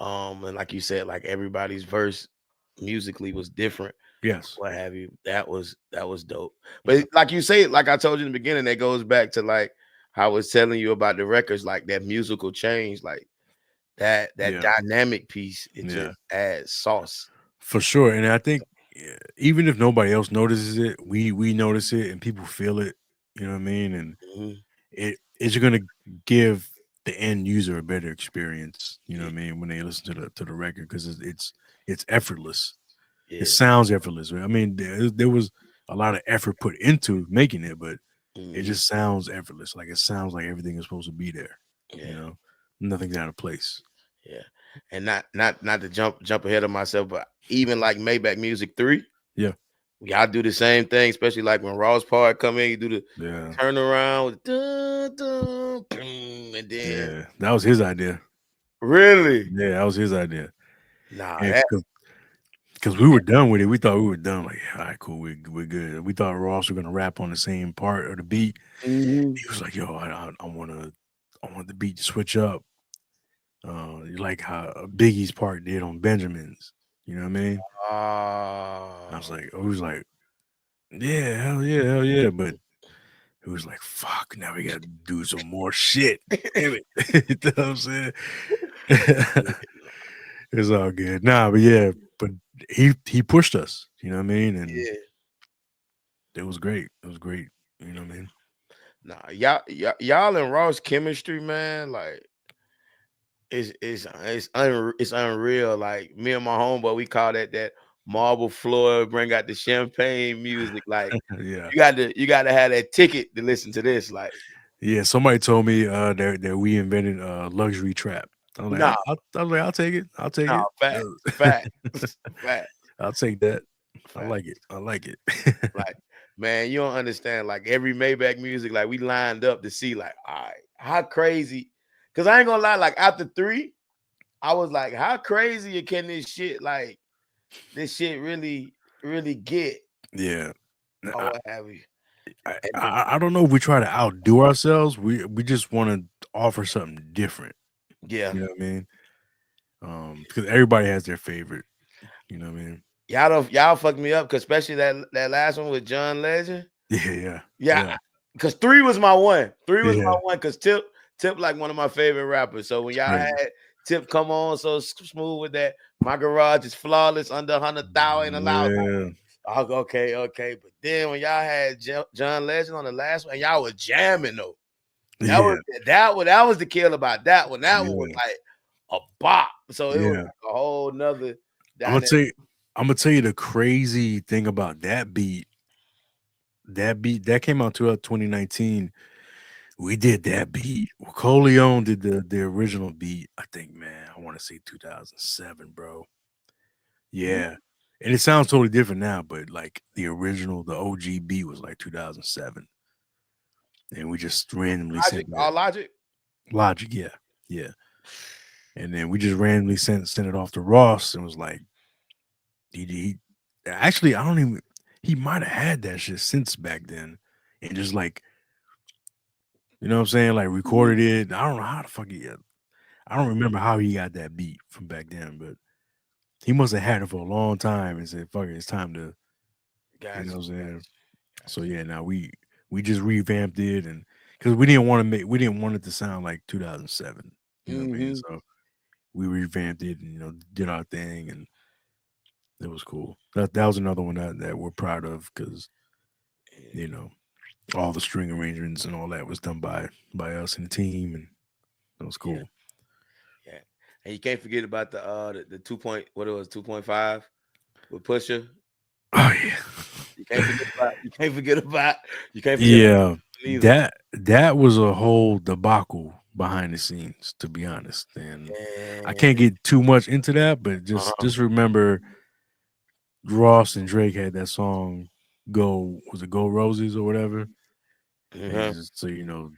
And like you said, like everybody's verse musically was different, yes, what have you. That was dope. But like you say, like I told you in the beginning, that goes back to like how I was telling you about the records, like that musical change, like that yeah, dynamic piece, it yeah, just adds sauce. for sure. And I think even if nobody else notices it, we notice it and people feel it. You know what I mean? And Mhm. it's gonna give the end user a better experience. You know Yeah, what I mean when they listen to the record because it's effortless. It yeah. sounds effortless. Right? I mean, there was a lot of effort put into making it, but it Mhm. just sounds effortless. Like it sounds like everything is supposed to be there. You Yeah, know, nothing's out of place. yeah. And not to jump ahead of myself, but even like Maybach Music 3. Yeah, Y'all do the same thing, especially like when Ross part come in, you do the yeah, turnaround with dun, dun, boom, and then yeah. That was his idea. really, Yeah, that was his idea. nah, And that because we were done with it, we thought we were done. Like, all right, cool, we're good. We thought Ross was gonna rap on the same part of the beat. mhm. He was like, "Yo, I want the beat to switch up, like how Biggie's part did on Benjamin's." You know what I mean? I was Ah, like, I was like, "Yeah, hell yeah," but it was like, "Fuck, now we got to do some more shit." Damn it, you know what I'm saying? It's all good. Nah, but yeah, but he pushed us. You know what I mean? And yeah. it was great. It was great. You know what I mean? Nah, y'all and Ross chemistry, man, like it's unreal. Like me and my homeboy, we call that marble floor, bring out the champagne music. Like Yeah. you got to have that ticket to listen to this. Like, Yeah, somebody told me that we invented luxury trap. I'm like, nah, I was like, I'll take it. I'll take nah, it. fact, fact, I'll take that. I fact. like it. I like it. Like, man, you don't understand. Like every Maybach music, like we lined up to see, like, all right, how crazy. Cause I ain't gonna lie, like after 3, I was like, how crazy can this shit really get Yeah. or I, what have you. And I don't know if we try to outdo ourselves. We just want to offer something different. yeah, You know what I mean? Because everybody has their favorite. You know what I mean? y'all fucked me up, cause especially that last one with John Legend. Yeah, yeah, Yeah, yeah, cause 3 was my one. 3 was my yeah. one, cause Tip like one of my favorite rappers. So when It's y'all crazy. had Tip come on so smooth with that, my garage is flawless under 100,000 allowed. Yeah, Oh, okay. But then when y'all had John Legend on the last one, y'all was jamming though. That was Yeah, that was the kill about that one. That one was yeah, like a bop. So it was yeah. like a whole nother I'm gonna dynamic. tell you. I'm gonna tell you the crazy thing about that beat. That beat that came out to 2019. We did that beat. Well, Coleon did the original beat. I think, man, I want to say 2007, bro. Yeah, and it sounds totally different now, but like the original, the OG beat was like 2007, and we just randomly Logic, sent all that logic. Logic. Yeah, yeah, and then we just randomly sent it off to Ross and was like, he actually I don't even he might have had that shit since back then, and just like you know what I'm saying, like Mhm. recorded it. I don't know how the fuck I don't remember how he got that beat from back then, but he must have had it for a long time and said, "Fuck it, it's time to," you know Gotcha, what I'm saying? gotcha, So gotcha. yeah, now we just revamped it and because we didn't want it to sound like 2007, you know what I mean? Mm-hmm. So we revamped it and did our thing and it was cool. That was another one that we're proud of because Yeah, you know all the string arrangements and all that was done by us and the team and it was yeah, cool. yeah. And you can't forget about the 2.5 with Pusha. Oh yeah. You can't forget about you can't forget about Yeah, neither. that was a whole debacle behind the scenes, to be honest. And I And can't get too much into that, but just uh-huh. just remember Ross and Drake had that song "Go," was it "Go Roses" or whatever? And Uh-huh. just so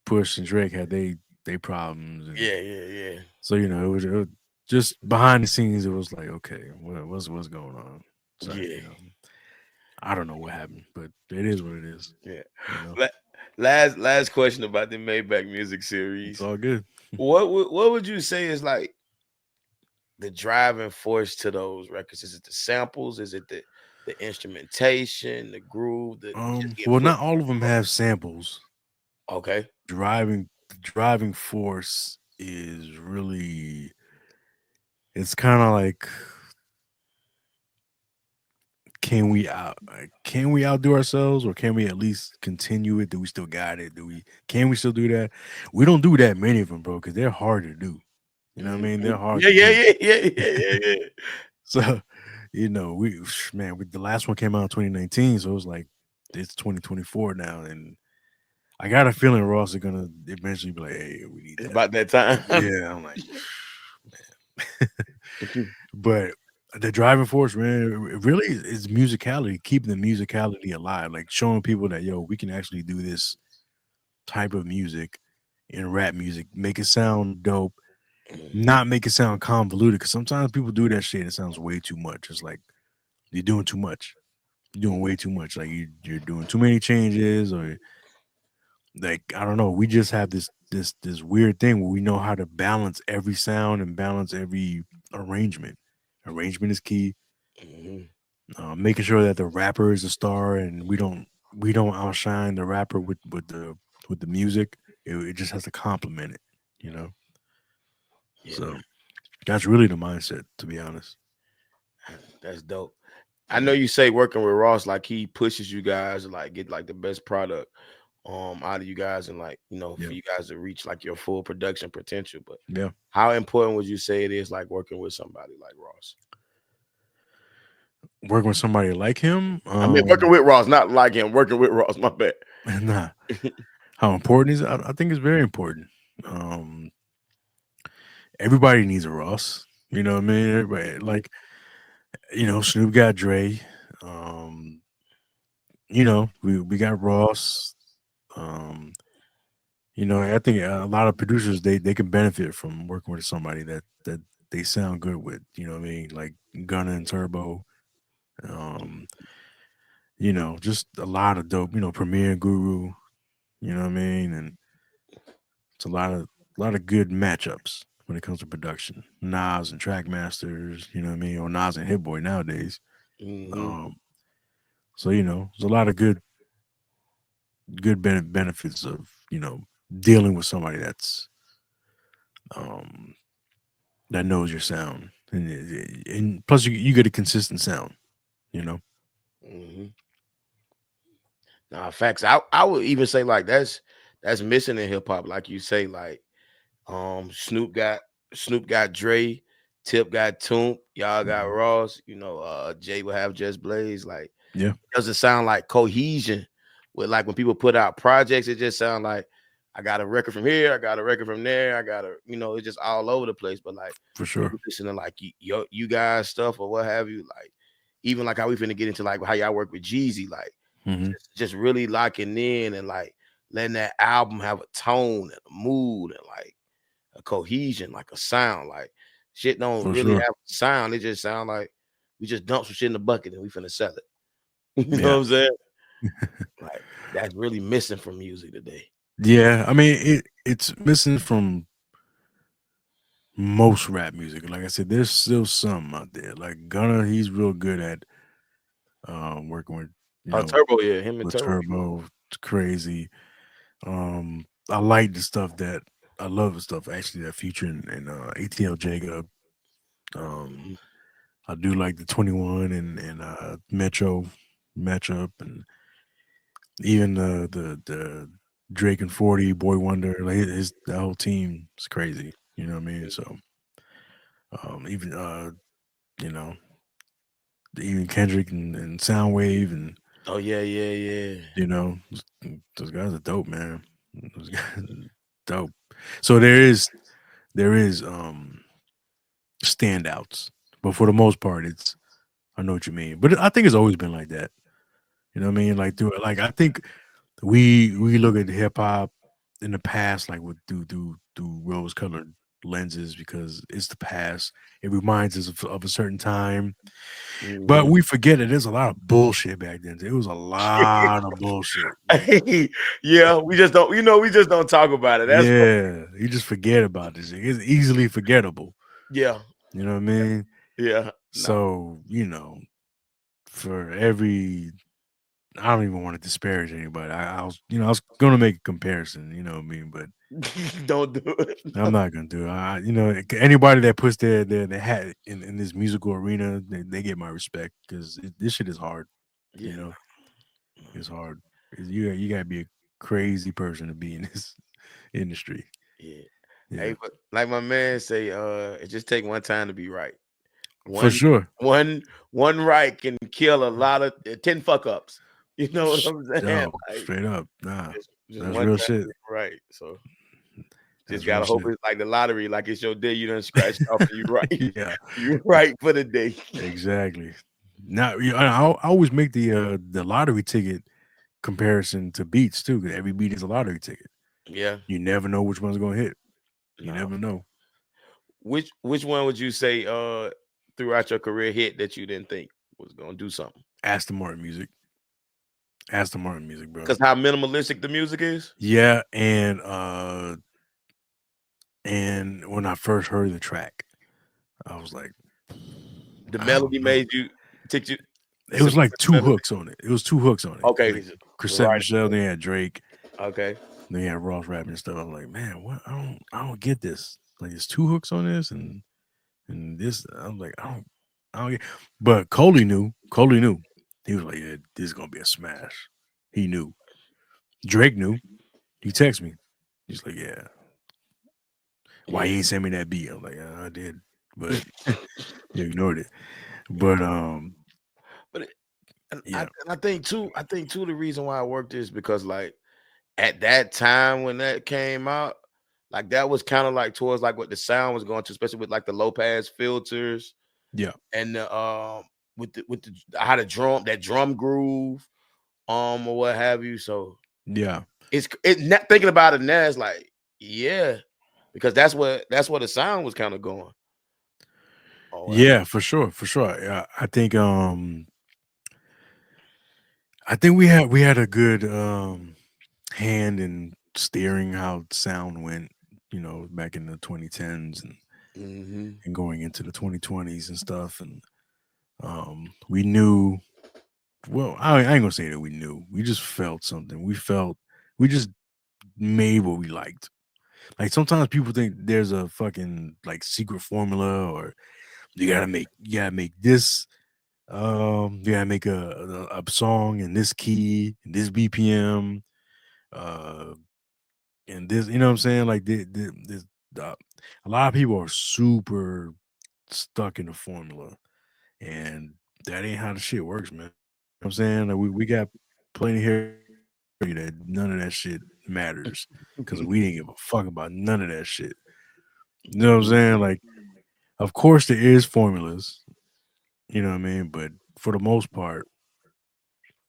Push and Drake had they problems, and Yeah, yeah, yeah. so it was just behind the scenes. It was like, okay, what's going on? So Yeah, I don't know what happened, but it is what it is. yeah. You know, La- last question about the Maybach music it's series. all good. What would you say is like the driving force to those records? Is it the samples? Is it the instrumentation, the groove, the just getting Well, put? not all of them have samples. Okay. The driving force is really it's kind of like can we outdo ourselves or can we at least continue it? Do we still got it? Can we still do that? We don't do that many of them, bro, because they're hard to do. You know what I mean? Mhm. They're hard Yeah, to yeah, do. yeah, yeah, yeah, yeah, yeah. So, the last one came out in 2019, so it was like it's 2024 now, and I got a feeling Ross is gonna eventually be like, "Hey, we need It's that." about that time. Yeah, I'm like, but the driving force, man, it really is musicality, keeping the musicality alive, like showing people that we can actually do this type of music in rap music, make it sound dope, Mhm. not make it sound convoluted. Because sometimes people do that shit and it sounds way too much. It's like you're doing too much. You're doing way too much. Like you're doing too many changes, or like I don't know. We just have this weird thing where we know how to balance every sound and balance every arrangement. Arrangement is key. Mhm. Making sure that the rapper is a star and we don't outshine the rapper with the music. It just has to complement it, you know. Yeah, So that's really the mindset, to be honest. that's dope. I know you say working with Ross, like he pushes you guys to like get like the best product out of you guys and like Yeah, for you guys to reach like your full production potential. But yeah. how important would you say it is like working with somebody like Ross? Working with somebody like him, I mean working with Ross, not like him, working with Ross, my bad. nah. How important is it? I think it's very important. Um, Everybody needs a Ross. You know what I mean? Everybody like Snoop got Dre. Um, we got Ross. Um, I think a lot of producers they can benefit from working with somebody that they sound good with. You know what I mean? Like Gunna and Turbo. Um, just a lot of dope. Premier Guru. You know what I mean? And it's a lot of good matchups when it comes to production. Nas and Track Masters. You know what I mean? Or Nas and Hit Boy nowadays. Hmm. Um, so there's a lot of good benefits of dealing with somebody um that knows your sound, and plus you get a consistent sound. You know, Hmm. Nah, facts. I would even say like that's missing in hip hop, like you say. Like Snoop got Dre, Tip got Toomp, y'all got Mhm. Ross. Jay will have Just Blaze. Like Yeah, it doesn't sound like cohesion. With like when people put out projects, it just sounds like I got a record from here, I got a record from there, I got it's just all over the place. But like for when sure. you listen to like you guys stuff or what have you, like even like how we finna get into like how y'all work with Jeezy, like Hmm. just really locking in and like letting that album have a tone and a mood and like a cohesion, like a sound. Like shit don't For really sure. have a sound. It just sound like we just dump some shit in the bucket and we finna sell it. You know what Yeah. I'm saying? Like that's really missing from music today. Yeah, I mean it's missing from most rap music. Like I said, there's still some out there. Like Gunna, he's real good at working with, you Oh, know, Turbo, yeah, him and with Turbo. Turbo. It's crazy. I like the stuff that I love the stuff actually that Future and ATL Jacob. Um Mhm. I do like the 21 and Metro matchup, and even the Drake and 40 Boy Wonder, like his the whole team is crazy. You know what I mean? So even you know, even Kendrick and Soundwave, and Oh yeah, yeah, yeah. you know, those guys are dope, man. Those guys are dope. So there is standouts, but for the most part, it's I know what you mean. But I think it's always been like that. You know what I mean? Like through like I think we look at hip hop in the past like with through rose colored lenses because it's the past. It reminds us of a certain time. But Mhm. we forget that there's a lot of bullshit back then. It was a lot of bullshit. Like, Yeah, we just don't. We just don't talk about it. That's what. yeah, you just forget about this. It's easily forgettable. Yeah, You know what I mean? yeah. No, So, for every I don't even want to disparage anybody. I was gonna make a comparison, you know what I mean, but don't do it. I'm not gonna do it. Anybody that puts their hat in this musical arena, they get my respect because this shit is hard. You Yeah, know, no, it's hard. You gotta be a crazy person to be in this industry. yeah. Hey, Yeah, but like my man say, it just take one time to be right. for One, sure. one right can kill a lot of 10 fuck ups. You know what I'm saying? Yo, Like straight up, nah, just that's one real time shit. to get right. So just That's real gotta hope shit. it's like the lottery, like it's your day. You done scratched off and you right. Yeah, You right for the day. exactly. Now, I always make the lottery ticket comparison to beats too, because every beat is a lottery ticket. Yeah. You never know which one's gonna hit. You No. never know. Which one would you say throughout your career hit that you didn't think was gonna do something? Aston Martin music. Aston Martin music, bro. Because how minimalistic the music is? Yeah, and when I first heard the track, I was like, The I don't melody know. made you tick you It was simply like for the two melody? hooks on it. It was two hooks on it. Okay, Like the Chrisette right. Michelle, then had Drake, Okay. then had Ross rapping and stuff. I was like, man, what? I don't get this. Like, there's two hooks on this, and this. I'm like, I don't get. But Coley knew. Coley knew. He was like, yeah, this is gonna be a smash. He knew. Drake knew. He texted me. He's like, yeah. Why Yeah. you ain't send me that beat? I'm like, I did, but you ignored it. But But and yeah, I think too, the reason why I worked is because like at that time when that came out, like that was kind of like towards like what the sound was going to, especially with like the low pass filters yeah, and the with the how the drum groove or what have you. So yeah, thinking about it now, it's like yeah, because that's what the sound was kind of going. Oh, what have yeah, for sure, for sure. Yeah, I think we had a good hand in steering how sound went, back in the 2010s hmm and going into the 2020s and stuff. And we knew, well, I ain't gonna say that we knew. We just felt something. We just made what we liked. Like sometimes people think there's a fucking like secret formula, or you gotta make this. You gotta make a song in this key, in this BPM. Uh, And this, you know what I'm saying? Like this, uh, a lot of people are super stuck in the formula, and that ain't how the shit works, man. You know what I'm saying? Like we got plenty here that none of that shit matters because we didn't give a fuck about none of that shit. You know what I'm saying? Like, of course there is formulas, you know what I mean? But for the most part,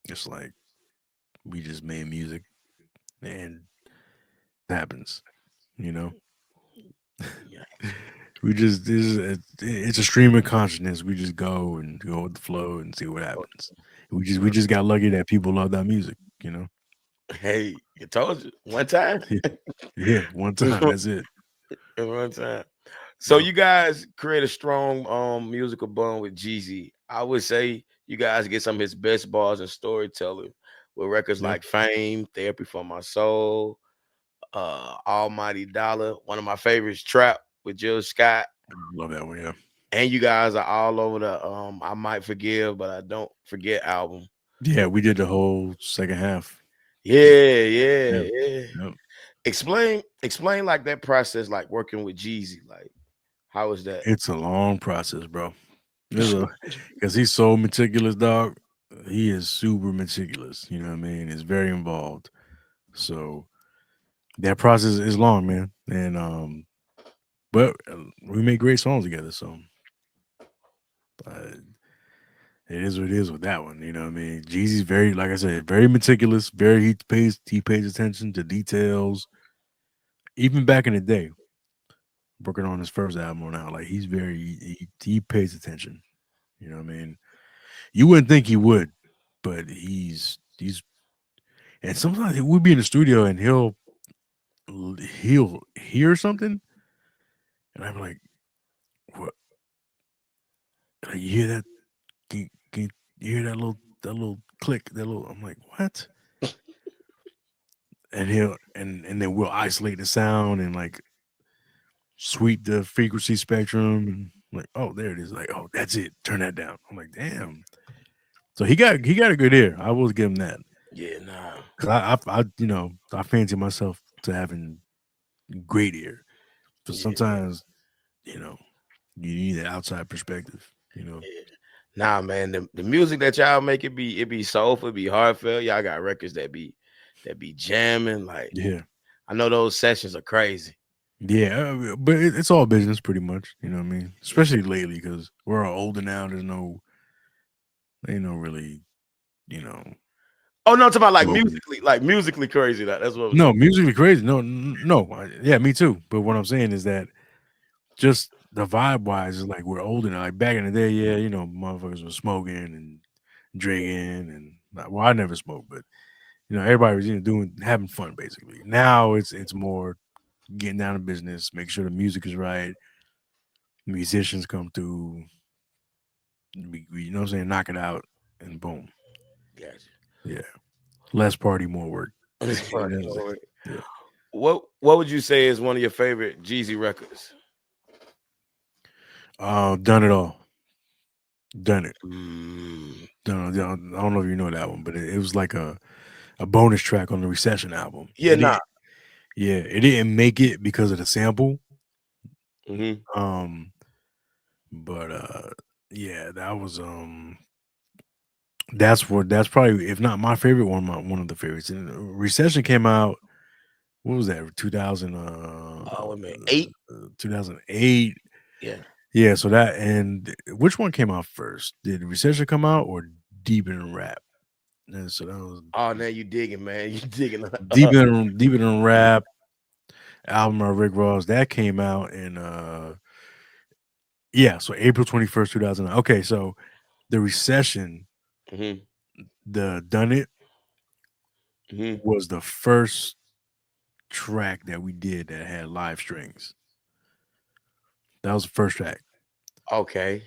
it's like we just made music and happens, you know. Yeah. We just it's a stream of consciousness. We just go and go with the flow and see what happens. We just got lucky that people love that music, you know. Hey, you told you one time. Yeah, one time. That's it. One time. So Yep. you guys create a strong musical bond with Jeezy. I would say you guys get some of his best bars and storytelling with records Yeah. like Fame, Therapy for My Soul, Almighty Dollar, one of my favorites, Trap with Jill Scott. Love that one. Yeah. And you guys are all over the I Might Forgive, but I Don't Forget album. Yeah, we did the whole second half. Yeah, yeah, Yeah. yeah. Yep. Explain like that process, like working with Jeezy. Like, how is that? It's a long process, bro. There's a because he's so meticulous, dog. He is super meticulous. You know what I mean? It's very involved. So that process is long, man. And but we make great songs together. So uh, it is what it is with that one. You know what I mean? Jeezy's very, like I said, very meticulous. Very he pays attention to details. Even back in the day, working on his first album or now, like he's very he pays attention. You know what I mean? You wouldn't think he would, but he's and sometimes we'll be in the studio and he'll hear something and I'm like, what? Like, you hear that? Can you hear that little click? That little? I'm like, what? And he'll and then we'll isolate the sound and like sweep the frequency spectrum and like, oh, there it is. Like, oh, that's it. Turn that down. I'm like, damn. So he got a good ear. I will give him that Yeah, nah. because I I fancy myself to having great ear. But Yeah, sometimes you know you need that outside perspective. You know. yeah. Nah, man. The music that y'all make it be soulful, it be heartfelt. Y'all got records that be jamming. Like, Yeah. I know those sessions are crazy. Yeah, but it's all business pretty much. You know what I mean? Especially lately because we're all older now. Ain't no really, you know, Oh no, I'm talking about global. like musically crazy. That's what I was No, saying. musically crazy. No, no. Yeah, me too. But what I'm saying is that just the vibe wise is like we're older now. Like back in the day, yeah, motherfuckers was smoking and drinking and well, I never smoked, but everybody was doing having fun basically. Now it's more getting down to business, make sure the music is right, musicians come through, you know what I'm saying, knock it out, and boom, Gotcha. yeah, less party, more work. It's You funny. know what I'm saying? Yeah. What would you say is one of your favorite Jeezy records? Done it all, done it. Mm, I don't know if you know that one, but it was like a bonus track on the Recession album. yeah, nah. It didn't make it because of the sample. Hmm. Um, but yeah, that's probably if not my favorite one of the favorites. And Recession came out. What was that? 8. 2008. Yeah. Yeah, so that and which one came out first? Did Recession come out or Deep in Rap? And so that was Oh, now you digging, man. You digging. Deep in Rap album of Rick Ross that came out in yeah, so April 21st, 2009. Okay, so the Recession, Hmm. the Done It Hmm. was the first track that we did that had live strings. That was the first track. Okay.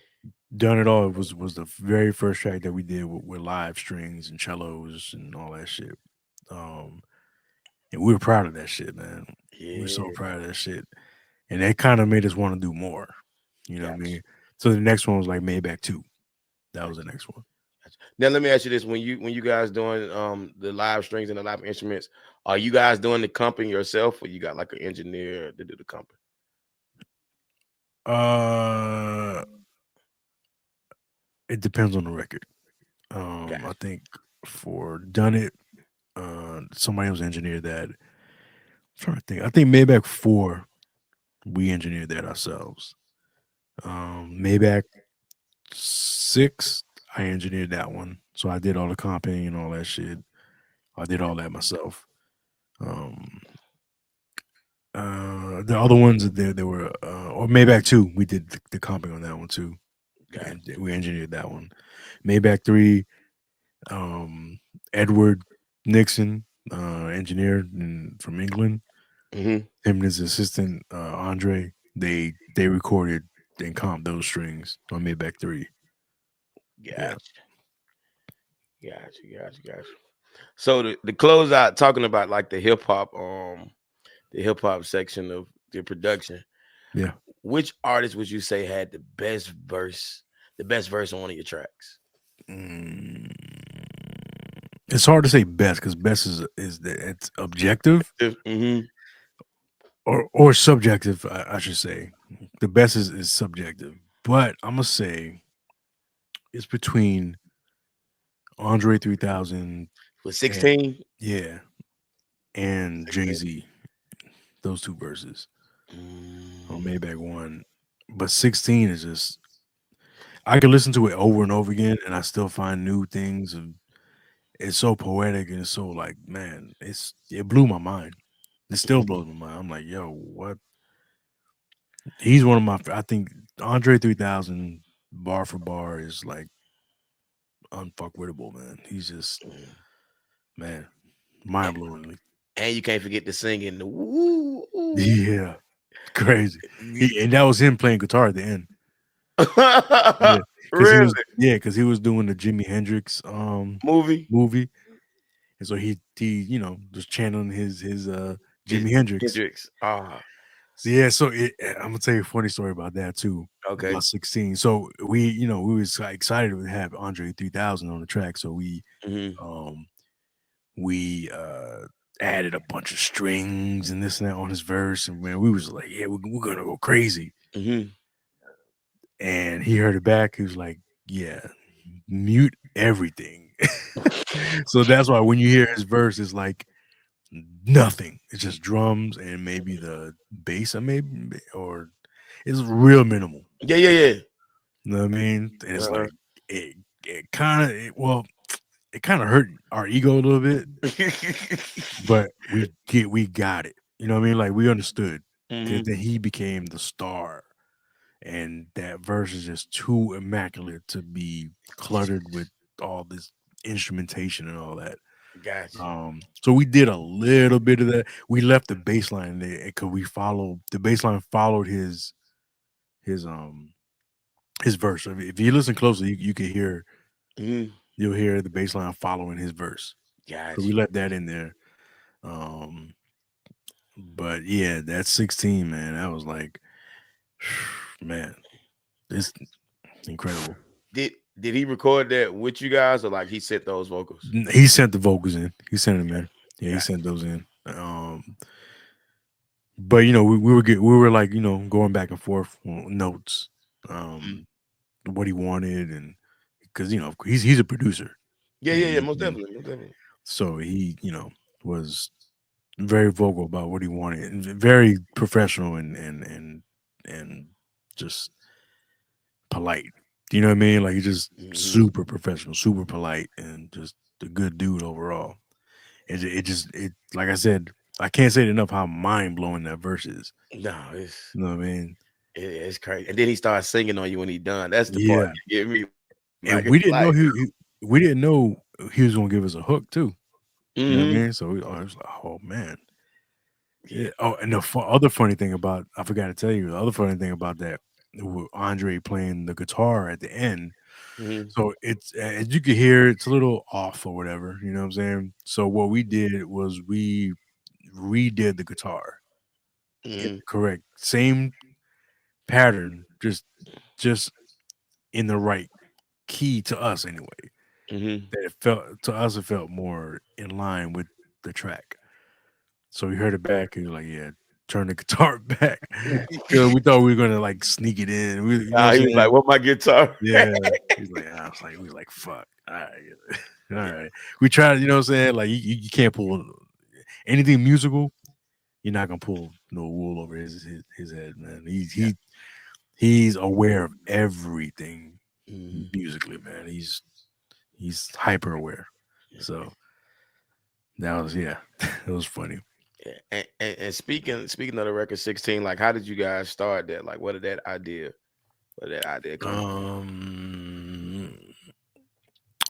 Done It All was the very first track that we did with live strings and cellos and all that shit. Um, and we were proud of that shit, man. We were so Yeah. proud of that shit, and that kind of made us want to do more. You know what I Gotcha. mean? So the next one was like Maybach 2. That was the Gotcha. next one. Now let me ask you this: when you guys doing the live strings and the live instruments, are you guys doing the comping yourself, or you got like an engineer to do the comping? Uh, it depends on the record. I Gotcha. think for Done It, somebody else engineered that. I'm trying to think. I think Maybach 4, we engineered that ourselves. Maybach 6, I engineered that one. So I did all the comping and all that shit. I did all that myself. Um, the other ones that they were, or Maybach 2, we did the comping on that one too. Gotcha. And we engineered that one. Maybach 3, um, Edward Nixon, engineer from England. Mm-hmm. Him and his assistant Andre, they recorded and comped those strings on Maybach 3. Yeah. Gotcha. Gotcha. So the closeout, talking about like the hip hop section of the production. Yeah. Which artist would you say had the best verse on one of your tracks? Mm, it's hard to say best because best is that it's objective Mm-hmm. or subjective. I should say the best is subjective, but I'm gonna say it's between Andre 3000 With and 16? yeah and 16. Jay-Z. Those two verses on Mm, Maybach 1, but 16 is just I could listen to it over and over again and I still find new things. And it's so poetic and it's so like man, it blew my mind. It still mhm. blows my mind. I'm like, yo, what? He's one of my. I think Andre 3000 bar for bar is like unfuckwittable, man. He's just Mm. man, mind blowingly. And you can't forget the singing. The woo, woo. Yeah, crazy. And that was him playing guitar at the end. Yeah, because he Really? was because he was doing the Jimi Hendrix Movie? movie, and so he was channeling his His Jimi Hendrix. Hendrix. Ah, So yeah, so I'm gonna tell you a funny story about that too. okay. About 16. So we was excited to have Andre 3000 on the track. So Hmm. um we added a bunch of strings and this and that on his verse, and man, we was like, yeah, we're gonna go crazy. Hmm. And he heard it back. He was like, yeah, mute everything. So that's why when you hear his verse, it's like nothing. It's just drums and maybe the bass, or maybe or it's real minimal. Yeah. You know what I mean? And it's Uh-huh. like it kind of well, it kind of hurt our ego a little bit, but we got it. You know what I mean? Like we understood because Hmm. then he became the star, and that verse is just too immaculate to be cluttered with all this instrumentation and all that. Gotcha. So we did a little bit of that. We left the bass line there because we followed the bass line followed his his verse. If you listen closely, you can hear Hmm. you'll hear the bass line following his verse. So we Gotcha. let that in there. Um, but yeah, that 16, man, that was like, man, it's incredible. Did he record that with you guys, or like he sent those vocals? He sent the vocals in. He sent them in. Yeah, he Gotcha. sent those in. But we were like going back and forth on notes, Mhm. um, what he wanted, and because he's a producer, Yeah. and, Most and definitely. Most definitely. so he was very vocal about what he wanted and very professional and just polite. You know what I mean? Like he's just Hmm. super professional, super polite, and just a good dude overall. It like I said, I can't say it enough how mind blowing that verse is. No, it's You know what I mean? it's crazy. And then he starts singing on you when he done. That's the part Yeah, that get me. Like and it's like, we didn't know he was gonna give us a hook too. You know what I hmm mean? So I was like, oh man. yeah. Yeah. Oh, and the other funny thing about I forgot to tell you the other funny thing about that with Andre playing the guitar at the end. Hmm. So it's as you can hear, it's a little off or whatever. You know what I'm saying? So what we did was we redid the guitar in Hmm. the correct same pattern, just in the right key to us anyway. Mm-hmm. that it felt to us, it felt more in line with the track. So we heard it back and we were like, yeah, turn the guitar back because we thought we were gonna like sneak it in. You know what I'm He was like, saying? "What my guitar?" Yeah. He's like, I was like, we like, fuck. All right, all right. We tried, you know what I'm saying? Like you can't pull anything musical. You're not gonna pull no wool over his head, man. Yeah. He's aware of everything Mhm. musically, man. He's hyper aware. Yeah. So that was yeah, it was funny. Yeah. And speaking of the record 16, like how did you guys start that? Like where did that idea come from? Um,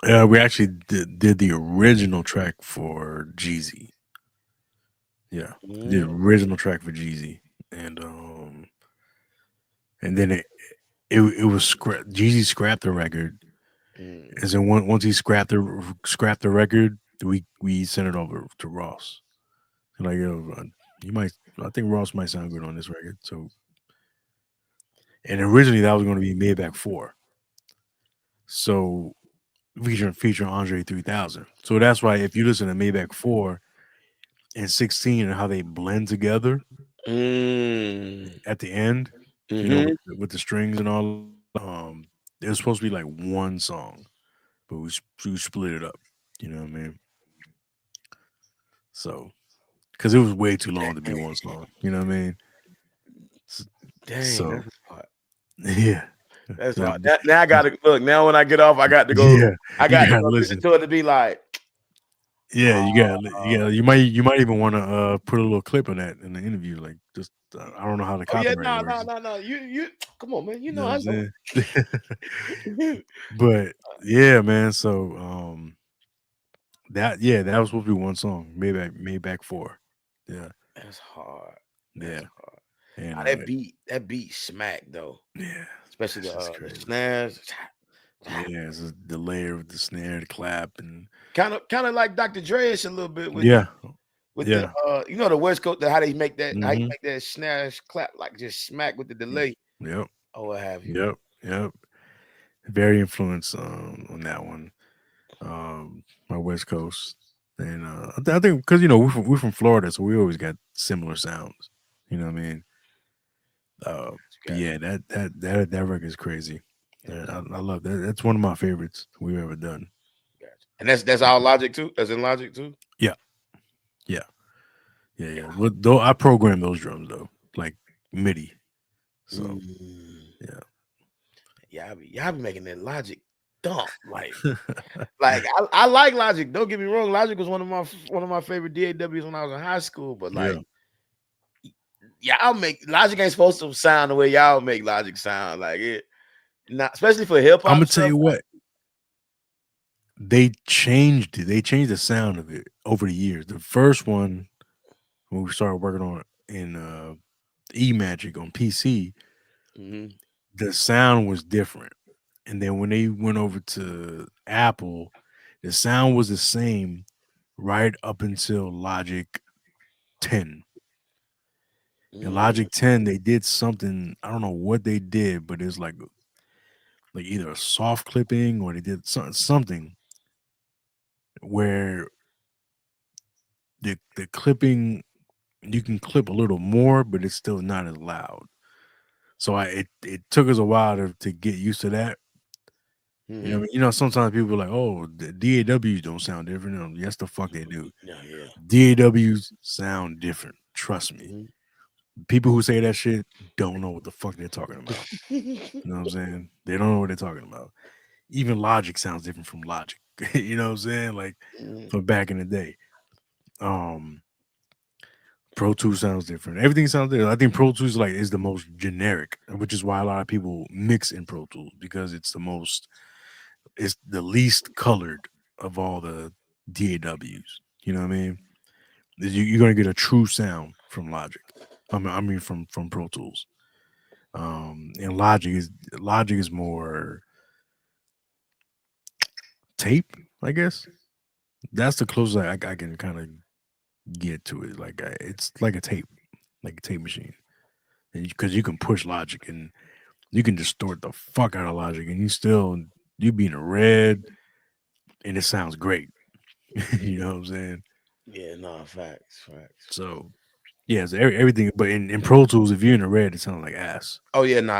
yeah, we actually did the original track for Jeezy. Yeah, the Mm, original track for Jeezy, and then it was Jeezy scrapped the record, mm. and then once he scrapped the record, we sent it over to Ross. Like, yo, you might, I think Ross might sound good on this record. So, and originally that was going to be Maybach 4. So featuring Andre 3000. So that's why if you listen to Maybach 4 and 16 and how they blend together Mm. at the end, you know, Mm-hmm. with the strings and all, it was supposed to be like one song, but we split it up. You know what I mean? So, because it was way too long to be one song. You know what I mean? S- Dang, So, that's hard. yeah. That's Yeah, hard. Now I gotta look. Now when I get off, I got to go. yeah, I you got to gotta go listen listen. to it to be like, Yeah, oh, you might even want to put a little clip of that in the interview. Like, just I don't know how the oh yeah, copyright no, no, works. no, no. You, come on, man. You You know know what I I'm know. saying? But yeah, man. So that was supposed to be one song, Maybach 4. Yeah, That's hard. That's yeah, hard. and Now, that beat smack though, yeah, especially that's just the crazy. snares. Yeah, it's the layer with the snare, the clap, and Kind of like Dr. Dre's a little bit yeah, with the yeah, the West Coast, how they make that how you mm-hmm, make that snare clap like just smack with the delay yep, or what have you. yep, yep. Very influenced on that one. My West Coast, and I think because we're from Florida, so we always got similar sounds. You know what I mean? But Gotcha, yeah, that record is crazy. gotcha, Yeah, I love that. That's one of my favorites we've ever done. gotcha. And that's all Logic too. That's in Logic too. Yeah, yeah, yeah. But though I program those drums though, like MIDI. So Mm. yeah, Y'all be making that Logic dump like I like Logic. Don't get me wrong. Logic was one of my favorite DAWs when I was in high school. But like yeah. y'all make Logic ain't supposed to sound the way y'all make Logic sound. Like it, not especially for hip I'm hop gonna tell stuff. you what, they changed it. They changed the sound of it over the years. The first one when we started working on it in E Magic on PC, Mhm. the sound was different. And then when they went over to Apple, the sound was the same right up until Logic 10. In Mm, Logic 10, they did something, I don't know what they did, but it's like either a soft clipping or they did something where the clipping you can clip a little more, but it's still not as loud. So it took us a while to get used to that. You know, mhm. sometimes people are like, "Oh, the DAWs don't sound different." No, yes, the fuck they do. Yeah, yeah. DAWs sound different. Trust me. Mhm. People who say that shit don't know what the fuck they're talking about. You know what I'm saying? They don't know what they're talking about. Even Logic sounds different from Logic. You know what I'm saying? Like Mhm. from back in the day. Um, Pro Tools sounds different. Everything sounds different. I think Pro Tools like is the most generic, which is why a lot of people mix in Pro Tools because it's the least colored of all the DAWs. You know what I mean? You're gonna get a true sound from Logic. I mean from Pro Tools. And Logic is more tape, I guess. That's the closest I can kind of get to it. Like it's like a tape machine, and because you can push Logic and you can distort the fuck out of Logic, and you be in the red. and it sounds great. You Mhm. know what I'm saying? Yeah, no, facts, facts. So yeah, so everything. But in Pro Tools, if you're in the red, it sounds like ass. Oh yeah, no,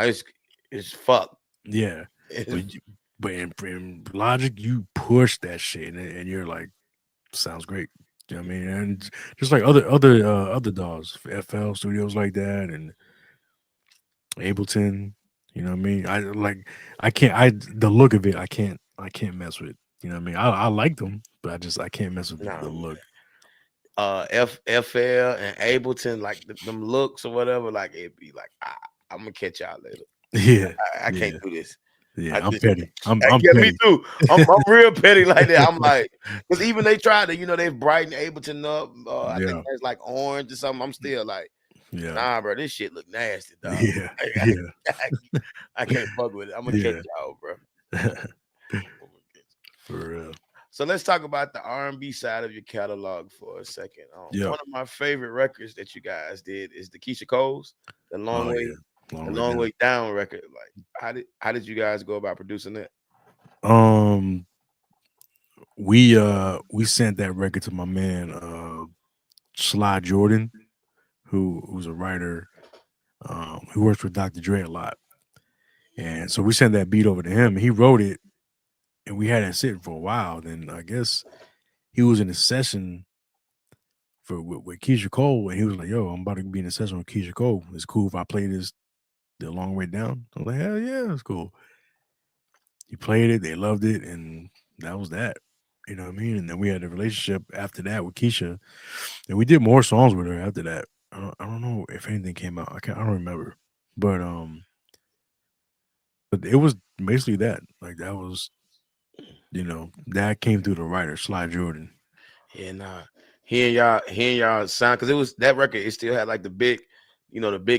it's fuck. Yeah, It's, but but in Logic, you push that shit, and you're like, sounds great. You know what I mean? And just like other DAWs, FL studios like that, and Ableton. You know what I mean? I can't the look of it. I can't mess with. You know what I mean? I like them, but I can't mess with the nah, look. FL and Ableton, like them looks or whatever, like it'd be like, I'm gonna catch y'all later. Yeah, I can't yeah, do this. I yeah. I'm just, petty. I'm yeah, me petty. too. I'm real petty like that. I'm like, because even they tried to, they've brightened Ableton up. I think Yeah, that's like orange or something. I'm still like, yeah, nah, bro, this shit look nasty, dog. yeah, yeah, I can't fuck with it. I'm gonna catch yeah. y'all, bro. For real. So let's talk about the R&B side of your catalog for a second. Yep. One of my favorite records that you guys did is the Keisha Cole's "The Oh Long Way, yeah. Long The way Long down. Way Down" record. Like, how did you guys go about producing that? Um, we sent that record to my man Sly Jordan, who's a writer, who works with Dr. Dre a lot. And so we sent that beat over to him, and he wrote it, and we had it sitting for a while. Then I guess he was in a session with Keisha Cole, and he was like, "Yo, I'm about to be in a session with Keisha Cole. It's cool if I play this the long way down." I was like, "Hell yeah, it's cool." He played it, they loved it, and that was that. You know what I mean? And then we had a relationship after that with Keisha, and we did more songs with her after that. I don't know if anything came out. I don't remember, but but it was basically that. Like that was that came through the writer Sly Jordan. Yeah, nah. Hearing y'all sound, because it was that record. It still had like the big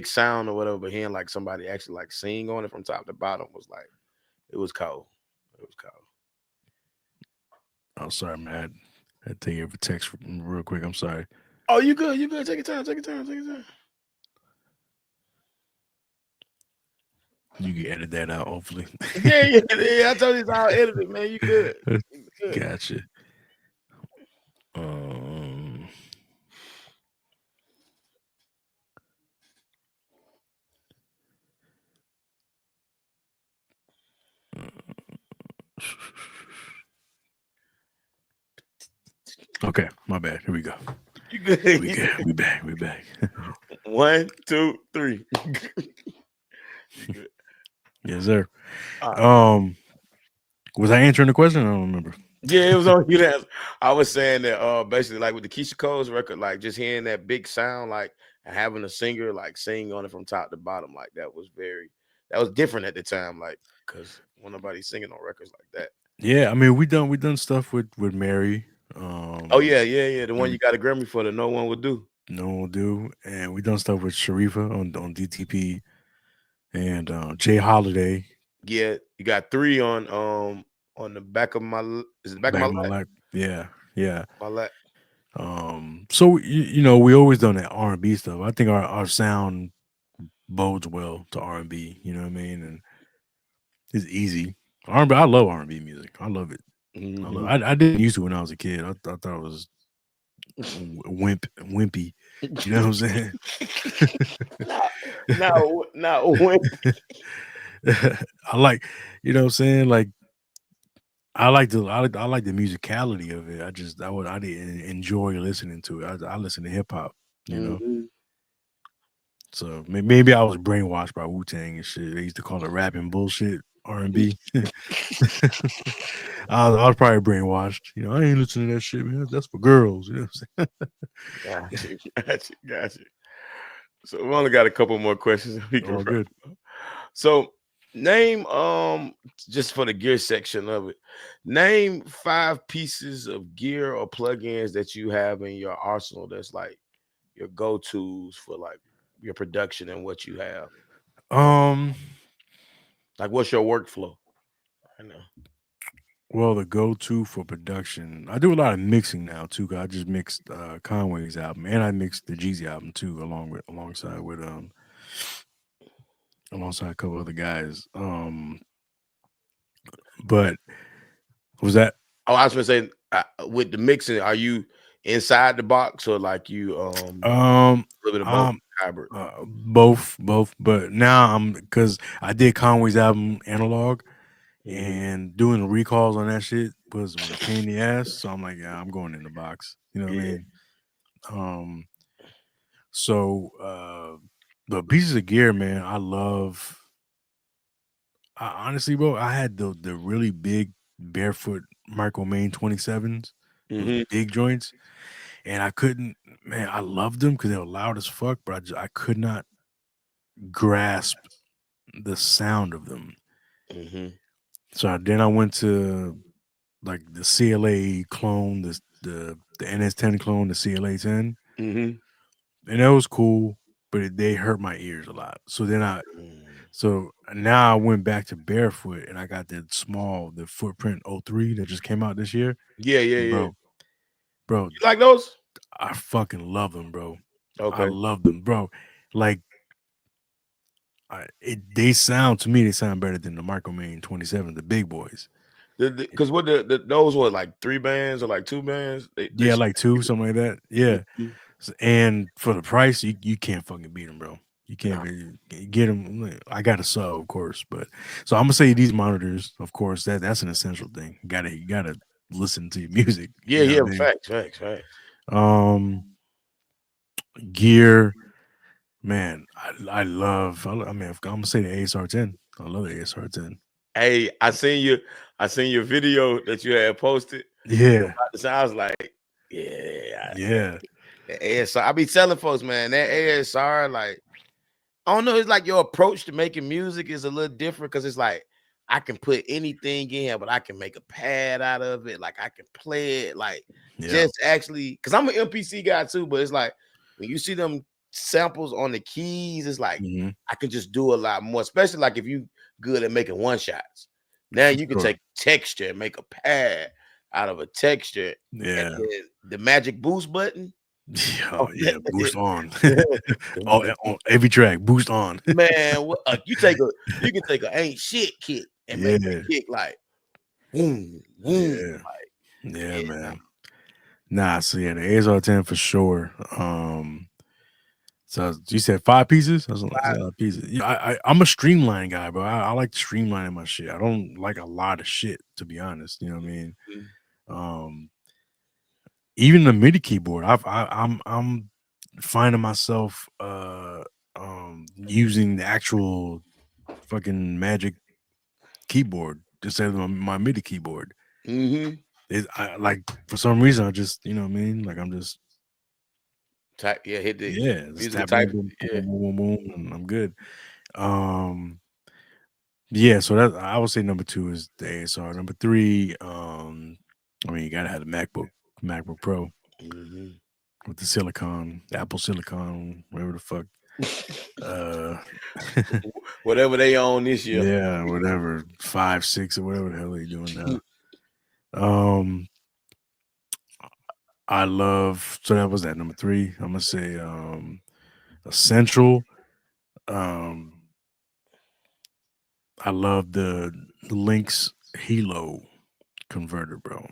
sound or whatever. But hearing like somebody actually like sing on it from top to bottom was like it was cold. It was cold. Oh, sorry, man. I had to take every text real quick. I'm sorry. Oh, you good? You good? Take your time. Take your time. Take your time. You can edit that out, hopefully. Yeah, yeah, yeah. I told you it's all edited, man. You good? You good? Gotcha. Um, okay, my bad. Here we go. You good? We You good. good? We back. We back. 1, 2, 3. You good? Yes, sir. All right. Um, was I answering the question? I don't remember. Yeah, it was on you. That I was saying that basically like with the Keisha Cole's record, like just hearing that big sound, like and having a singer like sing on it from top to bottom, like that was different at the time, like because when nobody's singing on records like that. Yeah, I mean we done stuff with Mary. Oh yeah, yeah, yeah. The one And you got a Grammy for that no one would do. no one will do, and we done stuff with Sharifa on DTP and Jay Holiday. Yeah, you got three on the back of is it the back of Back my in my lap? life. Yeah, yeah. My lap. So we always done that R&B stuff. I think our sound bodes well to R&B. You know what I mean? And it's easy. R&B. I love R&B music. I love it. Hmm. I didn't used to when I was a kid. I thought it was wimpy. You know what I'm saying? no, no, no. I like, what I'm saying? Like I like the musicality of it. I didn't enjoy listening to it. I listen to hip hop, you know. Mhm. So maybe I was brainwashed by Wu Tang and shit. They used to call it rapping bullshit R&B. I was probably brainwashed. I ain't listening to that shit, man. That's for girls. You know what I'm Got saying? you, got you, got you. So we only got a couple more questions that we can All run. good. So name just for the gear section of it, name 5 pieces of gear or plugins that you have in your arsenal that's like your go-tos for like your production and what you have. Uh, Um, like what's your workflow? I know. well, the go-to for production, I do a lot of mixing now too. 'Cause I just mixed Conway's album, and I mixed the Jeezy album too, alongside a couple other guys. But what was that? Oh, I was gonna say with the mixing, are you inside the box or like you Um, a little bit of both um, hybrid? both. But now I'm because I did Conway's album analog, Hmm. and doing the recalls on that shit was a pain in the ass. So I'm like, yeah, I'm going in the box. You know what I Yeah. mean? Um, so the pieces of gear, man, I love. Honestly, bro, I had the really big barefoot Michael Main 27s, those Hmm. big joints, and I couldn't. Man, I loved them because they were loud as fuck, but I could not grasp the sound of them. Hmm. So then I went to like the CLA clone, the NS10 clone, the CLA 10, Hmm. and that was cool, but they hurt my ears a lot. Mm. So now I went back to barefoot, and I got the Footprint '03 that just came out this year, Yeah, yeah, and yeah. bro, You like those? I fucking love them, bro. I Okay. love them, bro. Like they sound to me, they sound better than the Microman 27, the big boys. Because what the those were like 3 bands or like 2 bands. They Yeah, should like two, something like that. Yeah. Mhm. And for the price, you can't fucking beat them, bro. You can't Nah. get them. I got a sub, of course, but so I'm gonna say these monitors, of course, that's an essential thing. You gotta listen to your music. Yeah, You know yeah. what I mean? Facts. Gear, man. I mean, I'm gonna say the ASR 10. I love the ASR 10. Hey, I seen your video that you had posted Yeah, about this. I was like, yeah, yeah, the ASR. I be telling folks, man, that ASR, like, I don't know, it's like your approach to making music is a little different because it's like I can put anything in, but I can make a pad out of it. Like I can play it, like yeah. just actually because I'm an MPC guy too, but it's like when you see them samples on the keys, it's like Hmm. I can just do a lot more, especially like if you good at making one shots. Now For you can sure. take texture and make a pad out of a texture, and Yeah. then the magic boost button. Yeah, yeah, boost on. Oh, Dun, on every track, boost on. Man, you can take a ain't shit kick and make that Yeah, kick like boom, boom. yeah, Like, yeah, yeah, man. Nah, so yeah, the ASR 10 for sure. So you said 5 pieces? That's a lot of pieces. Yeah, I'm a streamline guy, bro. I like streamlining my shit. I don't like a lot of shit, to be honest. You know what I mean? mhm, Um, Even the MIDI keyboard, I'm finding myself using the actual fucking Magic keyboard instead of my MIDI keyboard. mhm. Like for some reason I just what I mean, like I'm just Type, yeah, hit the yeah, just music and tapping type. in, boom, boom, Yeah, boom, boom, boom, and I'm good. Um, yeah, so that I would say number two is the ASR. Number three, I mean you gotta have the MacBook Pro mhm. with the silicon, Apple silicon, whatever the fuck. Uh, Whatever they own this year. yeah, whatever, 5, 6, or whatever the hell they doing now. Um, I love so that was that number three. I'm gonna say Essential. Um, I love the Lynx Hilo converter, bro.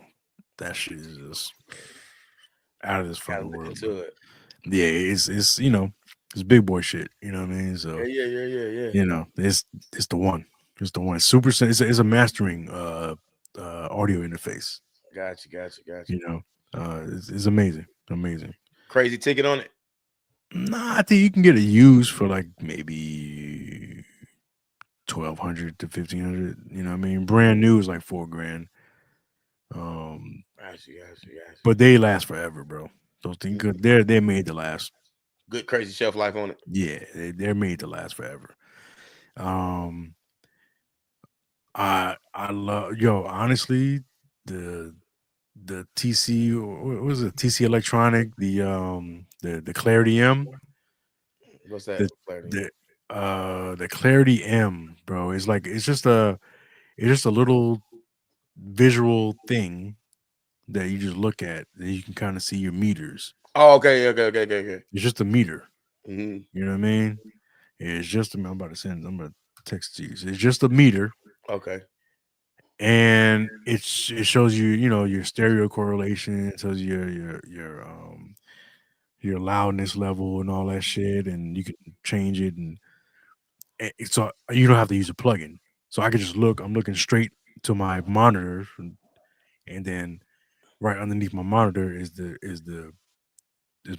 That shit is just out of this Gotta fucking look world, bro. into it. Yeah, it's it's big boy shit. You know what I mean? Yeah, So yeah. it's the one. It's the one. It's a mastering audio interface. Got you. You know, it's amazing, amazing. Crazy ticket on it. Nah, I think you can get it used for like maybe 1,200 to 1,500. You know what I mean? Brand new is like 4 grand. Um, Got but they last forever, bro. Those things, you. 'cause they're made to last. Good crazy shelf life on it. Yeah, they're made to last forever. Um, I love honestly the TC what was it TC Electronic the Clarity M What's that? the Clarity. the Clarity M, bro, is like it's just a little visual thing that you just look at that you can kind of see your meters. Oh, okay. It's just a meter. Hmm. You know what I mean? It's just I'm about to text it to you. So it's just a meter, Okay. and it shows you, you know, your stereo correlation. It tells you your loudness level and all that shit, and you can change it. And so you don't have to use a plugin. So I can just look. I'm looking straight to my monitor, and then right underneath my monitor is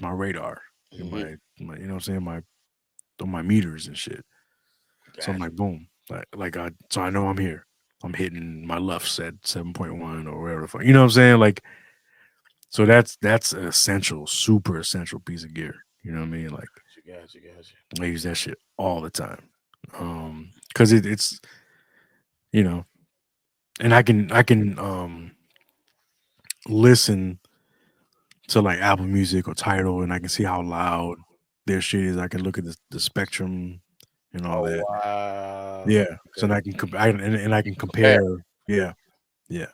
my radar and Mm-hmm. my you know what I'm saying, my on my meters and shit. So I'm Gotcha. like, boom, so I know I'm here. I'm hitting my lefts at 7.1 or whatever the fuck. You know what I'm saying? Like, so that's an essential, super essential piece of gear. You know what I mean? Like, Gotcha. I use that shit all the time. Because it's, you know, and I can listen to like Apple Music or Tidal, and I can see how loud their shit is. I can look at the spectrum and all Oh that. wow. Yeah. So and Okay. I can and I can Compare. compare. Yeah, yeah.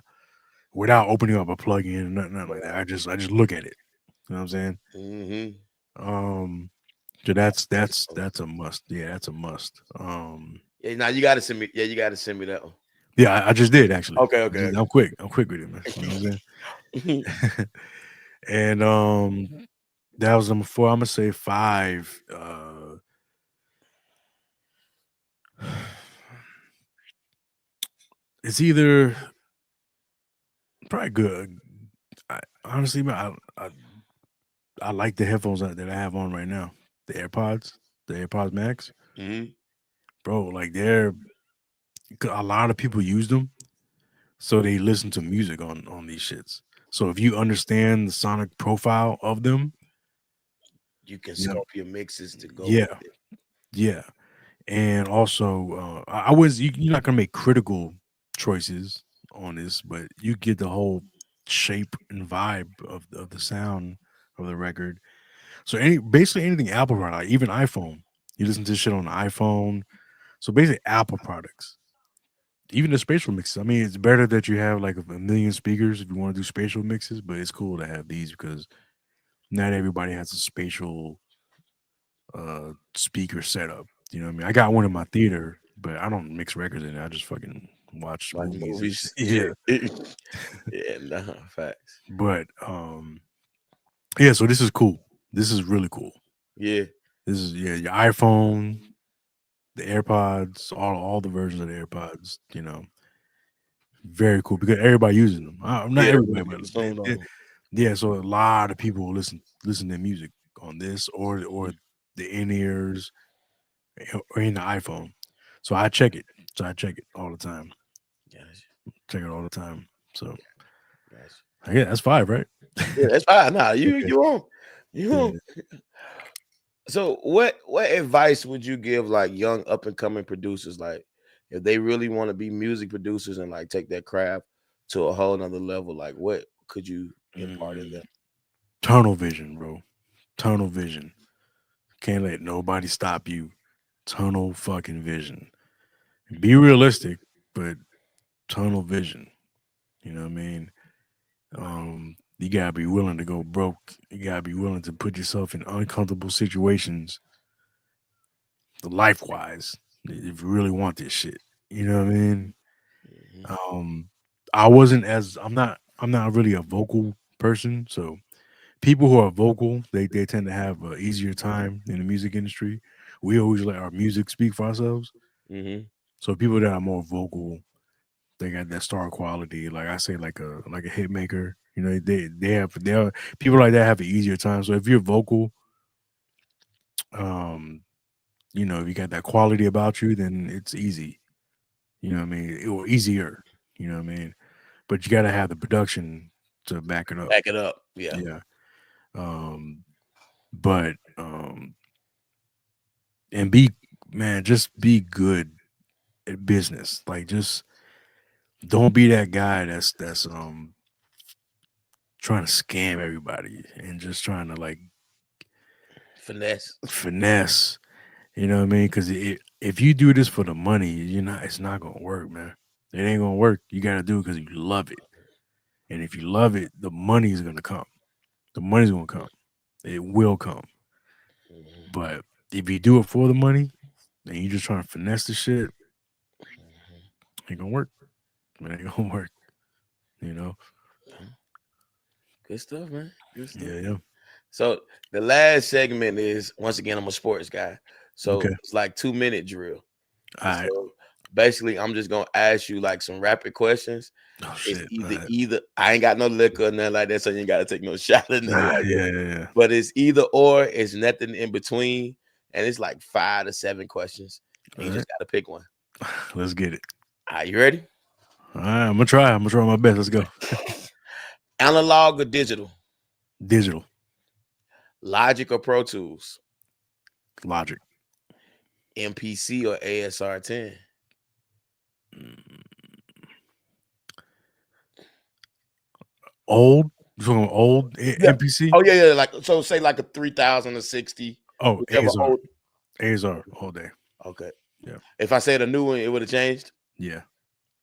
Without opening up a plugin and nothing like that. Right. I just look at it. You know what I'm saying? Mm-hmm. Um, so That's dope. that's a must. Yeah, that's a must. Yeah, now you gotta send me. Yeah, you gotta send me that one. Yeah, I just did actually. Okay. I'm quick. I'm quick with it, man. You know what I'm saying? And that was number 4. I'm gonna say 5. It's either probably good. Honestly, man, I like the headphones that I have on right now. The AirPods Max, Mm-hmm. bro. Like a lot of people use them, so they listen to music on these shits. So if you understand the sonic profile of them, You can you know, sculpt your mixes to go with yeah, it. yeah. And also, you're not gonna make critical choices on this, but you get the whole shape and vibe of the sound of the record. So basically anything Apple product, like even iPhone, you listen to shit on the iPhone. So basically Apple products, even the spatial mixes. I mean, it's better that you have like a million speakers if you want to do spatial mixes, but it's cool to have these because not everybody has a spatial speaker setup. You know what I mean? I got one in my theater, but I don't mix records in it. I just fucking watch Like movies and movies. shit. Yeah. Yeah, nah, facts. But yeah, so this is cool. This is really cool. Yeah. This is yeah, your iPhone, the AirPods, all the versions of the AirPods, you know, very cool because everybody uses them. Not Yeah, everybody, everybody but get the phone on them. yeah. So a lot of people will listen to music on this or the in ears or in the iPhone. So I check it. So I check it all the time. Gotcha. Check it all the time. So Gotcha. yeah, that's 5, right? Yeah, that's fine. Nah, Okay. you on. You Yeah. on. So what advice would you give like young up and coming producers, like if they really want to be music producers and like take their craft to a whole nother level, like what could you impart in Mm, them? tunnel vision, bro. Tunnel vision. Can't let nobody stop you. Tunnel fucking vision. Be realistic, but tunnel vision. You know what I mean? You gotta be willing to go broke. You gotta be willing to put yourself in uncomfortable situations, life wise, if you really want this shit. You know what I mean? Mhm. Um, I'm not really a vocal person, so people who are vocal, they tend to have an easier time in the music industry. We always let our music speak for ourselves. Mhm. So people that are more vocal, they got that star quality. Like I say, like a hit maker. You know, they are people like that have an easier time. So if you're vocal, um, you know, if you got that quality about you, then it's easy. You know what I mean? It will easier. You know what I mean? But you got to have the production to back it up. Back it up. Yeah. Yeah. Um, but and be man, just be good at business. Like just don't be that guy that's trying to scam everybody and just trying to like Finesse. finesse. You know what I mean? Because if you do this for the money, it's not gonna work, man. It ain't gonna work. You gotta do it because you love it, and if you love it, the money is gonna come. The money's gonna come. It will come. Mhm. But if you do it for the money and you just trying to finesse the shit, Mhm. ain't gonna work. It ain't gonna work. You know. Good stuff, man. Good stuff. Yeah. So the last segment is, once again, I'm a sports guy. So Okay. it's like 2-minute drill. All right. So basically, I'm just gonna ask you like some rapid questions. Oh It's shit. either I ain't got no liquor or nothing like that, so you ain't gotta take no shot or nothing like that. Yeah. But it's either or, it's nothing in between, and it's like 5 to 7 questions. And you All right. just gotta pick one. Let's get it. All right, you ready? All right. I'm gonna try. I'm gonna try my best. Let's go. Analog or digital? Digital. Logic or Pro Tools? Logic. MPC or ASR 10? Old. You talking old Yeah. MPC? Oh yeah. Like, so say like a 3060, Oh, whichever ASR. old. ASR all day. Okay. Yeah. If I said a new one, it would have changed. Yeah.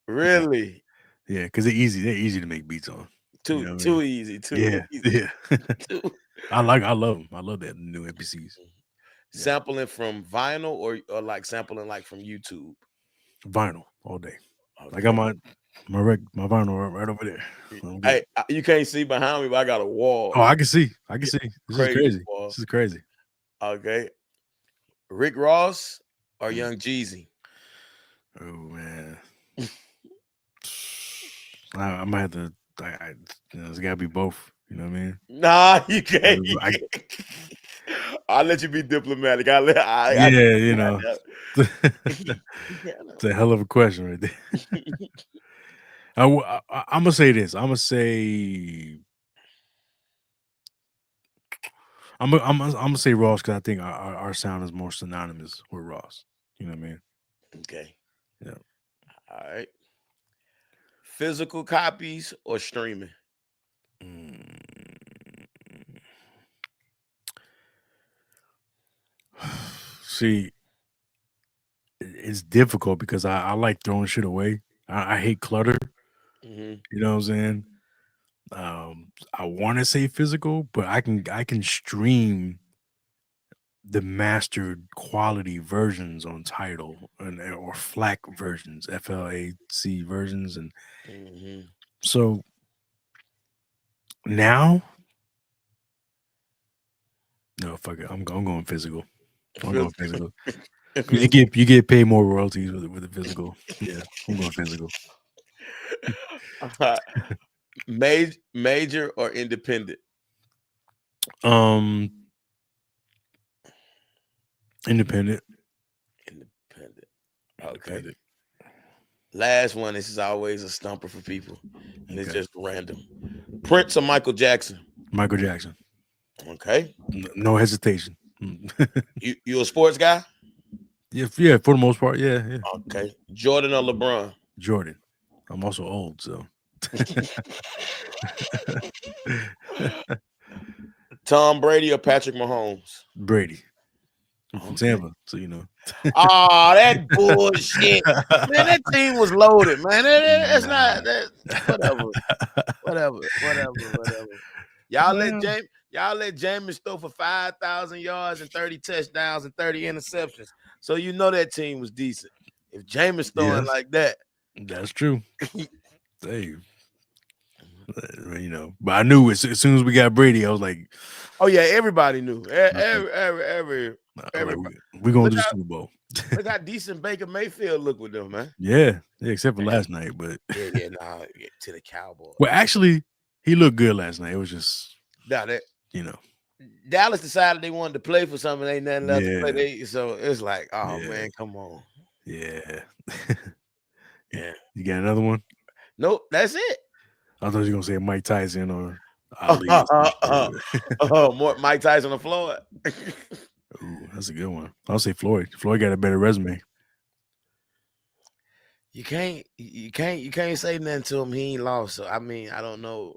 Really? Yeah. Because they're easy. They're easy to make beats on. You know what I Too mean? easy. Too Yeah. easy. Yeah. Too. I love them. I love that new MPCs. Yeah. Sampling from vinyl or like sampling like from YouTube? Vinyl all day. Okay. I got my vinyl right over there. I'm good. Hey, you can't see behind me, but I got a wall. Oh, I can see. I can see. This is crazy. Wall. This is crazy. Okay. Rick Ross or Young Jeezy? Oh man. I might have to. It's got to be both. You know what I mean? Nah, you can't. I'll let you be diplomatic. You know. It's a hell of a question right there. I'm gonna say this. I'm gonna say Ross because I think our sound is more synonymous with Ross. You know what I mean? Okay. Yeah. All right. Physical copies or streaming? See, it's difficult because I like throwing shit away. I hate clutter. Mm-hmm. You know what I'm saying? I want to say physical, but I can stream the mastered quality versions on Tidal or FLAC versions, FLAC versions, and so now, no, fuck it, I'm going physical. I'm going physical. You get paid more royalties with the physical. Yeah, I'm going physical. Major or independent? Independent. Okay. Independent. Last one. This is always a stumper for people, and it's just random. Prince or Michael Jackson? Michael Jackson. Okay. No hesitation. You a sports guy? Yeah, for the most part, yeah. Okay. Jordan or LeBron? Jordan. I'm also old, so. Tom Brady or Patrick Mahomes? Brady. I'm from Tampa, so you know. Oh, that bullshit. Man, that team was loaded, man. It's not that. Whatever. Y'all let Jameis throw for 5,000 yards and 30 touchdowns and 30 interceptions. So you know that team was decent. If Jameis throwing like that. That's true. Hey. You know, but I knew as soon as we got Brady, I was like, "Oh yeah, everybody knew. We're gonna do the Super Bowl." Look how decent Baker Mayfield looked with them, man. Yeah, except for last night, but to the Cowboys. Well, actually, he looked good last night. It was just you know, Dallas decided they wanted to play for something. Ain't nothing left to play. So it's like, oh man, come on. Yeah. You got another one? Nope, that's it. I thought you were gonna say Mike Tyson or Ali. More Mike Tyson or Floyd. Ooh, that's a good one. I'll say Floyd. Floyd got a better resume. You can't say nothing to him. He ain't lost. So I mean, I don't know.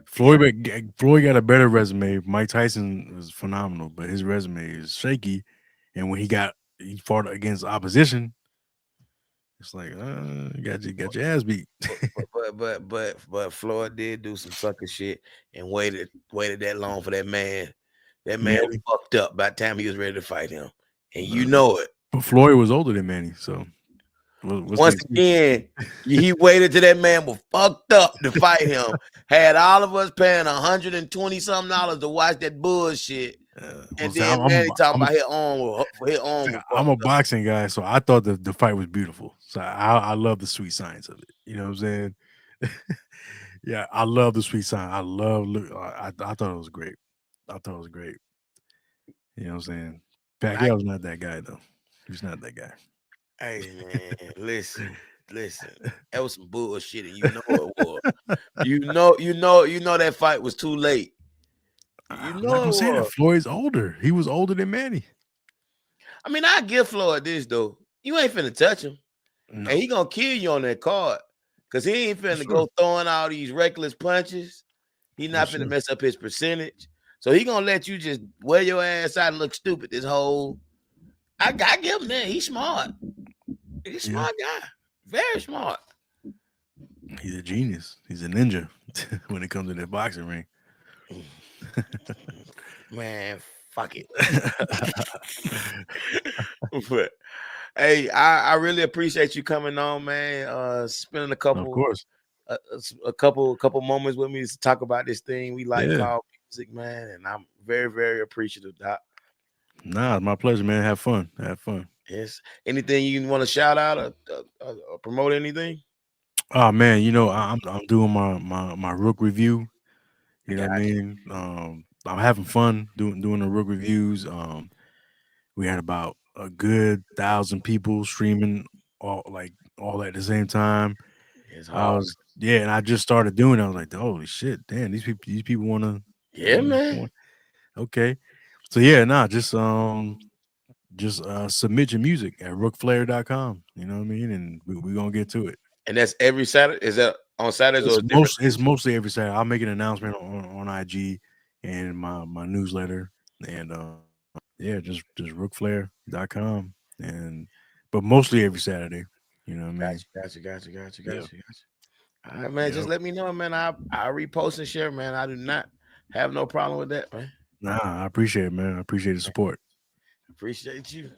Floyd got a better resume. Mike Tyson was phenomenal, but his resume is shaky. And when he fought against opposition, it's like you got your ass beat. but Floyd did do some sucker shit and waited that long for that man. That man fucked up by the time he was ready to fight him, and you know it. But Floyd was older than Manny, so What's the Once excuse? again, he waited till that man was fucked up to fight him. Had all of us paying $120 something to watch that bullshit. Well, And see, then man, he talking about his arm was I'm a fucked up. boxing guy, so I thought the fight was beautiful. So I love the sweet science of it. You know what I'm saying? Yeah, I love the sweet science. I thought it was great. I thought it was great. You know what I'm saying? But I, Pacquiao's not that guy though. He's not that guy. hey man, listen. That was some bullshit, and you know it was. You know that fight was too late. You I'm not know gonna it say that. was. Floyd's older. He was older than Manny. I mean, I give Floyd this though. You ain't finna touch him. And No, he gonna kill you on that card. Cause he ain't for finna sure. go throwing all these reckless punches. He For not finna sure. mess up his percentage. So he gonna let you just wear your ass out and look stupid this whole. I give him that. He's smart. He's a Yeah, smart guy. Very smart. he's a genius. He's a ninja when it comes to that boxing ring. Man, fuck it. But hey, I really appreciate you coming on, man. Spending a Of couple course. a couple moments with me to talk about this thing we like Yeah. called music, man. And I'm very, very appreciative, Doc. Nah, it's my pleasure, man. Have fun. Have fun. Yes. Anything you want to shout out or promote anything? Oh man, I'm doing my Rook review. I You know what I got mean? I'm having fun doing the Rook reviews. We had about a good 1,000 people streaming all at the same time. you. It's I hard. was yeah, and I just started doing it. I was like, holy shit, damn, these people Yeah, man. want okay. So yeah, nah, just submit your music at rookflair.com. You know what I mean? And we're gonna get to it. And that's every Saturday. Is that on Saturdays or different? It's mostly every Saturday. I'll make an announcement on IG and my newsletter. And yeah, just rookflair.com. And but mostly every Saturday. You know what I mean? Got Yeah. you. All right, man. Just Yep. let me know, man. I repost and share, man. I do not have no problem with that, man. Nah, I appreciate it, man. I appreciate the support. Appreciate you.